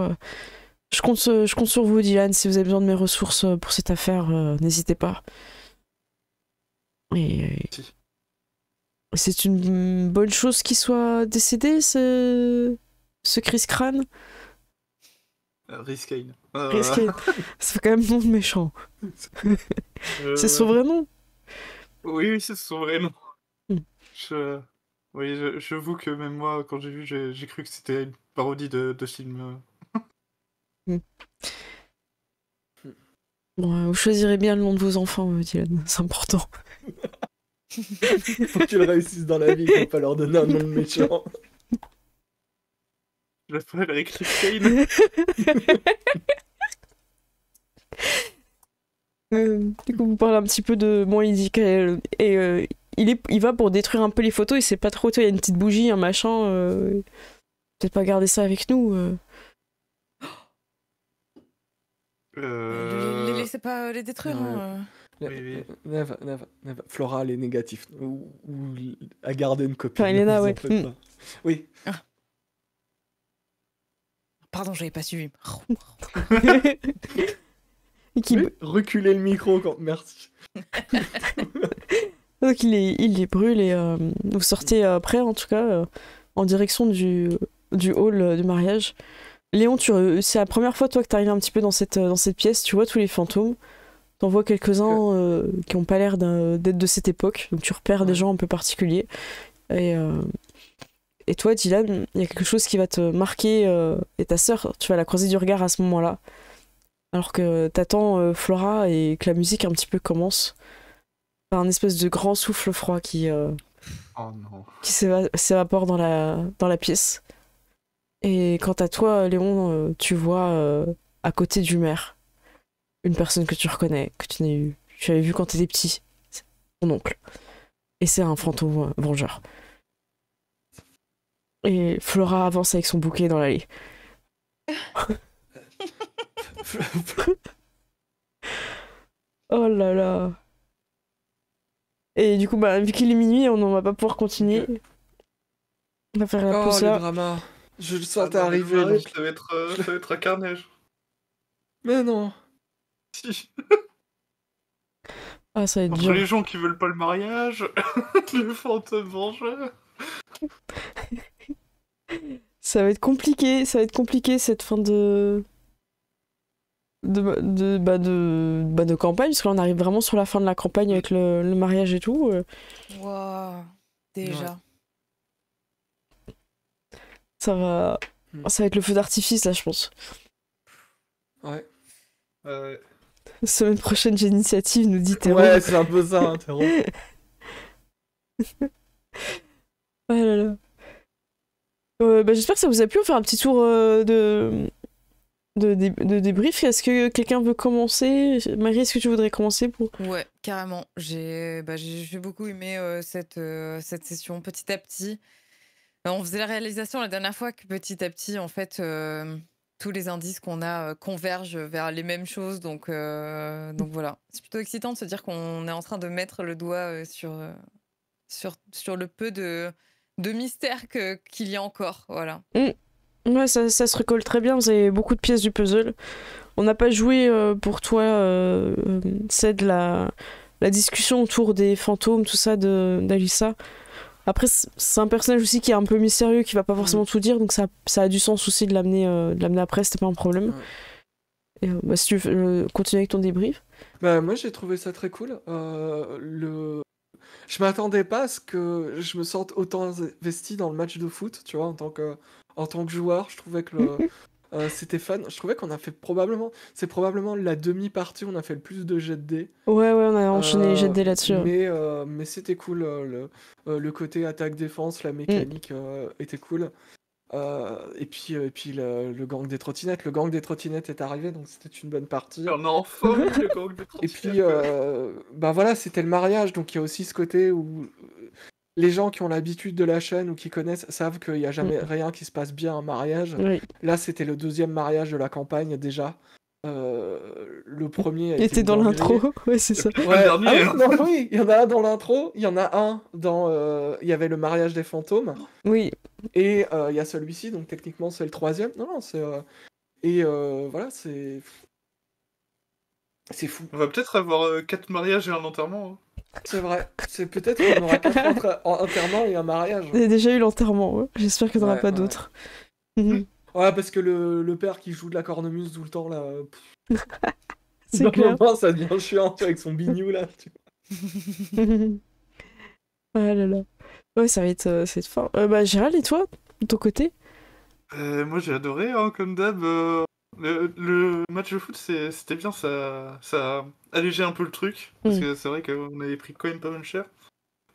Je compte sur vous, Dylan. Si vous avez besoin de mes ressources pour cette affaire, n'hésitez pas. Et Si. c'est une bonne chose qu'il soit décédé, ce Chris Crane. Rhys Kane. Risqué. Ça fait quand même nom de méchant. C'est son vrai nom. Oui, c'est son vrai nom. Hmm. Oui, j'avoue que même moi, quand j'ai vu, j'ai cru que c'était une parodie de film. Bon, vous choisirez bien le nom de vos enfants, Dylan. C'est important. Faut que tu le réussisses dans la vie, faut pas leur donner un nom de méchant. Je l'appelle avec Rhys Kane. Du coup, vous parlez un petit peu de... Bon, il dit qu'elle... Et il va pour détruire un peu les photos, il sait pas trop, il y a une petite bougie, un machin... Peut-être pas garder ça avec nous. Les laissez pas les détruire. Ouais. Hein. Oui. Never. Flora, elle est négative. Ou à garder une copie. Enfin, Elena, ne vous en ouais. faites pas. Oui. Pardon, j'avais pas suivi. Et qui... Oui, reculez le micro quand... Merci. Donc il les brûle et vous sortez après, en tout cas, en direction du hall du mariage. Léon, c'est la première fois toi que t'arrives un petit peu dans cette pièce, tu vois tous les fantômes. T'en vois quelques-uns qui ont pas l'air d'être de cette époque, donc tu repères des gens un peu particuliers. Et toi, Dylan, il y a quelque chose qui va te marquer, et ta sœur, tu vas la croiser du regard à ce moment-là. Alors que t'attends Flora et que la musique un petit peu commence. T'as un espèce de grand souffle froid qui Oh non. s'évapore dans la pièce. Et quant à toi, Léon, tu vois à côté du maire une personne que tu reconnais, que tu avais vu quand t'étais petit, ton oncle. Et c'est un fantôme vengeur. Et Flora avance avec son bouquet dans l'allée. Oh là là. Et du coup, bah, vu qu'il est minuit, on n'en va pas pouvoir continuer. Ok. On va faire la Oh, pause le là. drama. Je le Ah sentais non, mais le arriver, mariage, donc... ça va être un carnage. Mais non. Si. Ah, ça va être Entre dur. les gens qui veulent pas le mariage, le fantôme vengeur. Ça va être compliqué cette fin de campagne, parce que là on arrive vraiment sur la fin de la campagne avec le mariage et tout. Waouh, déjà. Ça va être le feu d'artifice là, je pense. Ouais. Semaine prochaine, j'ai l'initiative, nous dit Théo. Ouais, c'est un peu ça, hein, Théo. Oh là là. Bah, j'espère que ça vous a plu. On va faire un petit tour de débrief. Est-ce que quelqu'un veut commencer? Marie, est-ce que tu voudrais commencer pour... Ouais, carrément. J'ai beaucoup aimé cette session petit à petit. On faisait la réalisation la dernière fois que petit à petit, en fait, tous les indices qu'on a convergent vers les mêmes choses. Donc voilà. C'est plutôt excitant de se dire qu'on est en train de mettre le doigt sur le peu de mystère qu'il y a encore. Voilà. Ouais, ça se recolle très bien. Vous avez beaucoup de pièces du puzzle. On n'a pas joué pour toi, c'est de la discussion autour des fantômes, tout ça d'Alyssa. Après, c'est un personnage aussi qui est un peu mystérieux, qui va pas forcément tout dire, donc ça a du sens aussi de l'amener après, c'était pas un problème. Ouais. Et, bah, si tu veux continuer avec ton débrief. Bah, moi, j'ai trouvé ça très cool. Je m'attendais pas à ce que je me sente autant investi dans le match de foot, tu vois, en tant que joueur. Je trouvais que c'était fun. Je trouvais qu'on a fait c'est probablement la demi-partie où on a fait le plus de jets de dés. Ouais, on a enchaîné les jets de dés là-dessus. Mais c'était cool. Le côté attaque-défense, la mécanique était cool. Et puis le gang des trottinettes. Le gang des trottinettes est arrivé, donc c'était une bonne partie. On a enfin eu le gang des Et trottinettes. puis, bah voilà, c'était le mariage, donc il y a aussi ce côté où les gens qui ont l'habitude de la chaîne ou qui connaissent savent qu'il n'y a jamais rien qui se passe bien en mariage. Oui. Là, c'était le deuxième mariage de la campagne déjà. Le premier Il était dans l'intro, ouais, c'est ça. Ouais. Le dernier. Oui, il y en a un dans l'intro, il y en a un dans... il y avait le mariage des fantômes, Oui. et il y a celui-ci, donc techniquement c'est le troisième. Non, c'est... Et voilà, c'est... C'est fou. On va peut-être avoir 4 mariages et un enterrement. Hein. C'est vrai. C'est peut-être qu'on aura 4 enterrements et un mariage. J'ai déjà eu l'enterrement, ouais. J'espère que t'en as pas d'autres. Ouais, parce que le père qui joue de la cornemuse tout le temps, là... C'est clair. Moment, ça devient chiant, tu vois, avec son bignou, là. Ah là là. Ouais, ça va être fort. Bah, Gérald, et toi, de ton côté? Moi, j'ai adoré, hein, comme d'hab. Le match de foot, c'était bien, ça a allégé un peu le truc. Parce que c'est vrai qu'on avait pris quand même pas mal cher.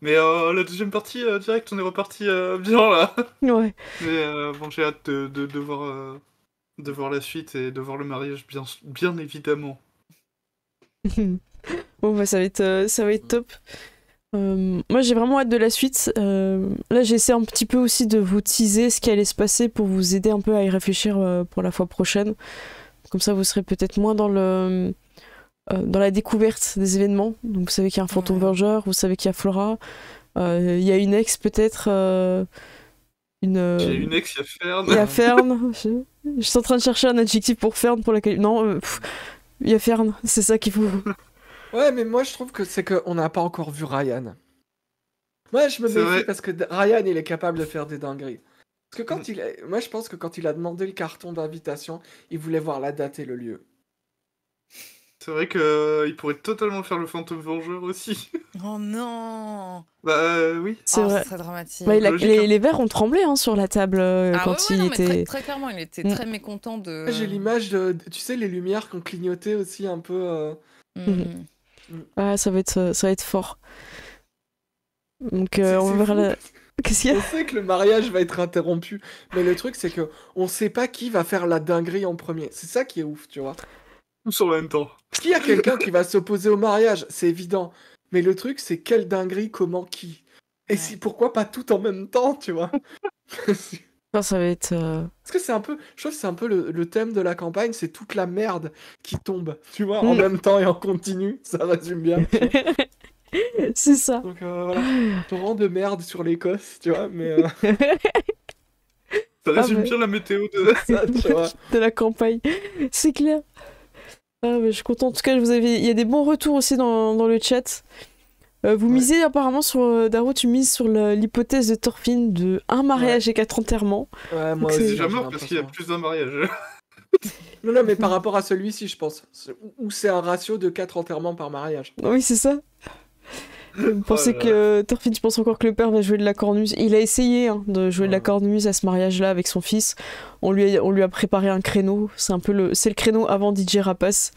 Mais la deuxième partie, direct, on est reparti bien, là. Ouais. Mais bon, j'ai hâte de voir la suite et de voir le mariage, bien évidemment. Bon, bah, ça va être top. Moi, j'ai vraiment hâte de la suite. Là, j'essaie un petit peu aussi de vous teaser ce qui allait se passer pour vous aider un peu à y réfléchir pour la fois prochaine. Comme ça, vous serez peut-être moins dans la découverte des événements. Donc, vous savez qu'il y a un fantôme vengeur, vous savez qu'il y a Flora. Il y a une ex, peut-être. J'ai une ex, il y a Fern. Il y a Fern. Je suis en train de chercher un adjectif pour Fern pour laquelle. Non, il y a Fern, c'est ça qu'il faut. Ouais, mais moi je trouve que c'est qu'on n'a pas encore vu Ryan. Moi je me méfie parce que Ryan il est capable de faire des dingueries. Parce que moi je pense que quand il a demandé le carton d'invitation, il voulait voir la date et le lieu. C'est vrai qu'il pourrait totalement faire le fantôme vengeur aussi. Oh non. Bah oui. C'est vrai. C'est très dramatique. Bah, les verres ont tremblé sur la table quand il était... Mais très clairement, il était très mécontent de... J'ai l'image de... Tu sais, les lumières qui ont clignoté aussi un peu... Ah, ça va être fort. Donc on va vers la... Qu'est-ce qu'il y a ? On sait que le mariage va être interrompu, mais le truc c'est que on sait pas qui va faire la dinguerie en premier. C'est ça qui est ouf, tu vois. Tous en même temps. S'il y a quelqu'un qui va s'opposer au mariage, c'est évident. Mais le truc c'est quelle dinguerie, comment, qui. Et si pourquoi pas tout en même temps, tu vois. Ça va être... Parce que c'est un peu... Je trouve que c'est un peu le thème de la campagne, c'est toute la merde qui tombe, tu vois, en même temps et en continu. Ça résume bien. C'est ça. Donc voilà, torrent de merde sur l'Écosse, tu vois, mais Ça résume mais- bien la météo de... ça, tu vois. de la campagne. C'est clair. Ah, mais je suis contente. En tout cas, il y a des bons retours aussi dans le chat. Vous misez apparemment sur... Daro, tu mises sur l'hypothèse de Thorfinn de un mariage et 4 enterrements. Ouais, moi Donc, aussi, c'est C'est déjà j'ai mort parce qu'il y a l'impression. plus d'un mariage. Non, mais par rapport à celui-ci, je pense. Où c'est un ratio de 4 enterrements par mariage. Oui, c'est ça. Vous pensez là là. que Thorfinn, tu penses encore que le père va jouer de la cornemuse? Il a essayé de jouer de la Ouais. cornemuse à ce mariage-là avec son fils. On lui a préparé un créneau. C'est un peu c'est le créneau avant DJ Rapace.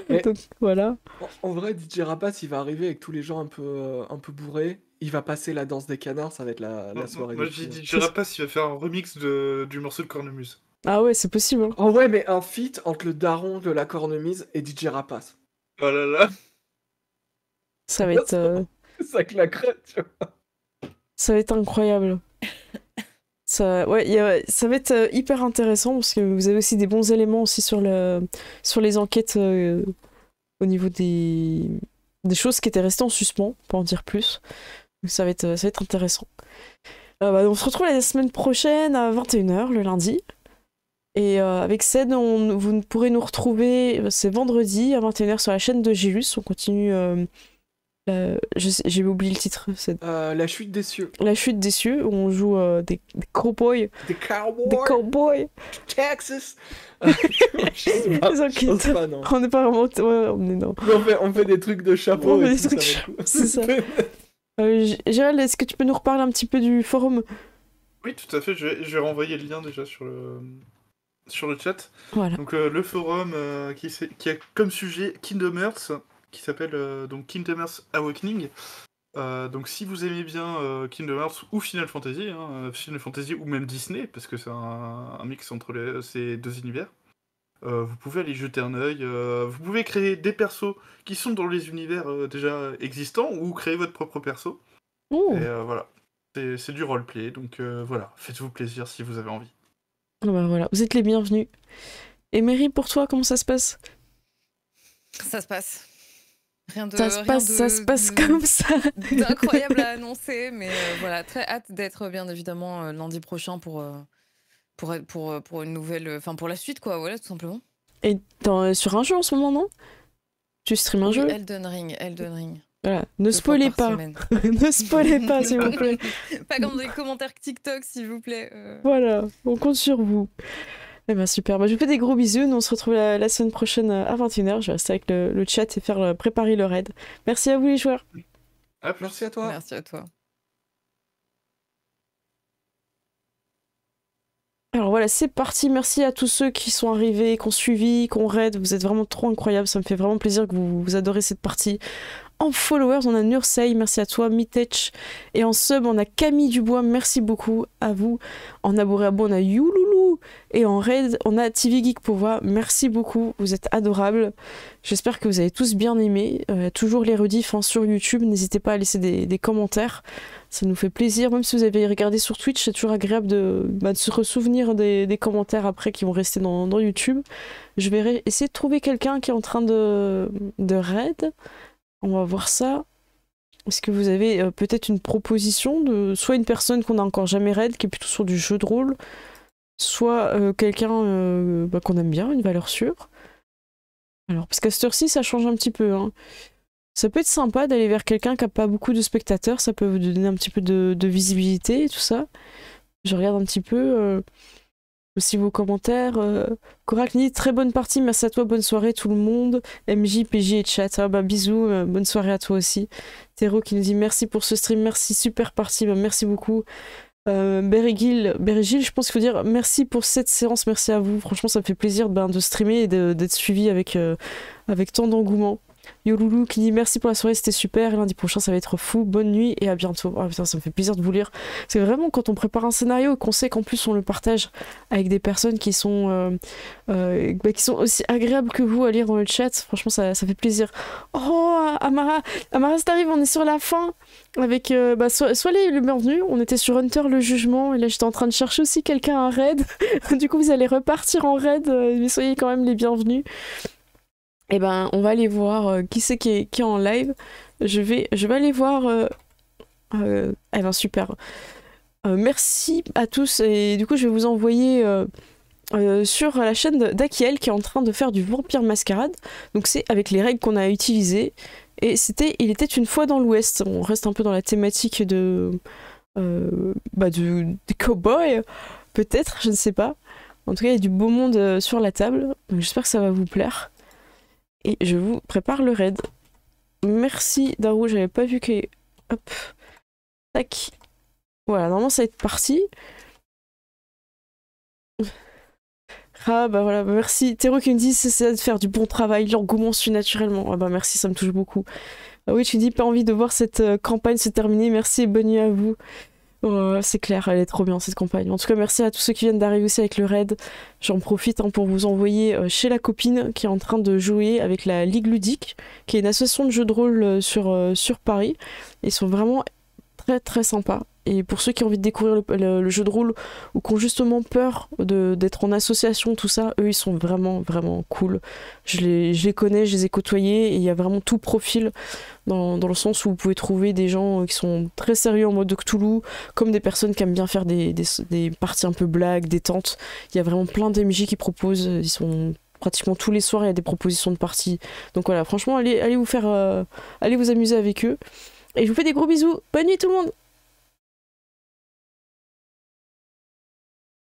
Mais- Donc voilà. En vrai, DJ Rapace, il va arriver avec tous les gens un peu bourrés. Il va passer la danse des canards, ça va être la soirée Moi de j'ai fou. dit, je dirais pas s'il va faire un remix du morceau de Cornemuse. Ah ouais, c'est possible. Hein. En vrai, mais un feat entre le daron de la cornemuse et DJ Rapace. Oh là là. Ça va être, Ça claquerait, tu vois. ça va être incroyable. Ça va être hyper intéressant parce que vous avez aussi des bons éléments aussi sur les enquêtes au niveau des choses qui étaient restées en suspens, pour en dire plus. Donc ça va être intéressant. On se retrouve la semaine prochaine à 21h, le lundi. Et avec Ced, vous pourrez nous retrouver, c'est vendredi à 21h sur la chaîne de Gélus. On continue... j'ai oublié le titre. C'est La chute des cieux. La chute des cieux, où on joue des cowboys. Des cowboys. Des cowboys. Texas. Je sais pas. Des Je enquêteurs. pense pas, non. On n'est pas vraiment... Ouais, on est non. On fait des trucs de chapeau. On fait et des tout, trucs- ça va être cool. c'est ça. Gérald, est-ce que tu peux nous reparler un petit peu du forum? Oui, tout à fait, je vais renvoyer le lien déjà sur le chat. Voilà. Donc le forum qui a comme sujet Kingdom Hearts, qui s'appelle donc Kingdom Hearts Awakening. Donc si vous aimez bien Kingdom Hearts ou Final Fantasy, Final Fantasy ou même Disney, parce que c'est un mix entre ces deux univers, vous pouvez aller jeter un œil. Vous pouvez créer des persos qui sont dans les univers déjà existants ou créer votre propre perso. Oh. Et voilà, c'est du roleplay, donc voilà, faites-vous plaisir si vous avez envie. Voilà, vous êtes les bienvenus. Et Mary, pour toi, comment ça se passe? Ça se passe. Rien de, Ça se passe de- comme ça. d'incroyable à annoncer, mais voilà, très hâte d'être bien évidemment lundi prochain pour une nouvelle, enfin pour la suite quoi, voilà tout simplement. Et sur un jeu en ce moment, non? Tu stream un Oui, jeu? Elden Ring. Voilà, ne 2 fois spoilez par pas. semaine. Ne spoilez pas, s'il vous plaît. Pas comme dans les commentaires TikTok, s'il vous plaît. Voilà, on compte sur vous. Eh ben super, je vous fais des gros bisous. Nous on se retrouve la semaine prochaine à 21h. Je vais rester avec le chat et préparer le raid. Merci à vous les joueurs. À plus. Merci à toi. Merci à toi. Alors voilà, c'est parti. Merci à tous ceux qui sont arrivés, qui ont suivi, qui ont raid. Vous êtes vraiment trop incroyables. Ça me fait vraiment plaisir que vous adorez cette partie. En followers, on a Nursei, merci à toi, Mitech. Et en sub, on a Camille Dubois, merci beaucoup à vous. En abonné à on a Youloulou. Et en raid, on a TV Geek Pouvoir, merci beaucoup, vous êtes adorables. J'espère que vous avez tous bien aimé. Toujours les rediffs sur YouTube, n'hésitez pas à laisser des commentaires. Ça nous fait plaisir, même si vous avez regardé sur Twitch, c'est toujours agréable de se ressouvenir des commentaires après qui vont rester dans YouTube. Je vais essayer de trouver quelqu'un qui est en train de raid. On va voir ça. Est-ce que vous avez peut-être une proposition de soit une personne qu'on n'a encore jamais raid, qui est plutôt sur du jeu de rôle, soit quelqu'un qu'on aime bien, une valeur sûre. Alors, parce qu'à cette heure-ci, ça change un petit peu. Hein. Ça peut être sympa d'aller vers quelqu'un qui n'a pas beaucoup de spectateurs, ça peut vous donner un petit peu de visibilité et tout ça. Je regarde un petit peu aussi vos commentaires. Korakni, très bonne partie, merci à toi, bonne soirée tout le monde. MJ, PJ et chat, bisous, bonne soirée à toi aussi. Théro qui nous dit merci pour ce stream, merci, super partie, merci beaucoup. Berigil, je pense qu'il faut dire merci pour cette séance, merci à vous. Franchement, ça me fait plaisir de streamer et d'être suivi avec tant d'engouement. Yoloulou qui dit merci pour la soirée, c'était super. Lundi prochain, ça va être fou. Bonne nuit et à bientôt. Ah putain, ça me fait plaisir de vous lire. C'est vraiment quand on prépare un scénario et qu'on sait qu'en plus on le partage avec des personnes qui sont aussi agréables que vous à lire dans le chat. Franchement, ça fait plaisir. Oh, Amara, ça t'arrive, on est sur la fin. Avec soyez les bienvenus. On était sur Hunter le jugement et là j'étais en train de chercher aussi quelqu'un à raid. Du coup, vous allez repartir en raid, mais soyez quand même les bienvenus. Et ben, on va aller voir qui c'est qui est en live. Je vais aller voir. Eh ben, super. Merci à tous. Et du coup, je vais vous envoyer sur la chaîne d'Akiel qui est en train de faire du Vampire Mascarade. Donc, c'est avec les règles qu'on a utilisées. Et c'était Il était une fois dans l'Ouest. On reste un peu dans la thématique des cowboys, peut-être, je ne sais pas. En tout cas, il y a du beau monde sur la table. Donc, j'espère que ça va vous plaire. Et je vous prépare le raid. Merci Darou, j'avais pas vu que... Hop. Tac. Voilà, normalement ça va être parti. Ah bah voilà, bah merci. Théro qui me dit c'est de faire du bon travail, l'engouement suit naturellement. Ah bah merci, ça me touche beaucoup. Ah oui, tu me dis pas envie de voir cette campagne se terminer. Merci et bonne nuit à vous. Oh, c'est clair, elle est trop bien cette campagne. En tout cas, merci à tous ceux qui viennent d'arriver aussi avec le raid. J'en profite pour vous envoyer chez la copine qui est en train de jouer avec la Ligue Ludique, qui est une association de jeux de rôle sur Paris. Ils sont vraiment très très sympas. Et pour ceux qui ont envie de découvrir le jeu de rôle ou qui ont justement peur d'être en association, tout ça, eux ils sont vraiment vraiment cool. Je les connais, je les ai côtoyés et il y a vraiment tout profil dans le sens où vous pouvez trouver des gens qui sont très sérieux en mode de Cthulhu, comme des personnes qui aiment bien faire des parties un peu blagues, détentes. Il y a vraiment plein d'MJ qui proposent, ils sont pratiquement tous les soirs, il y a des propositions de parties. Donc voilà, franchement, allez vous amuser avec eux. Et je vous fais des gros bisous. Bonne nuit tout le monde.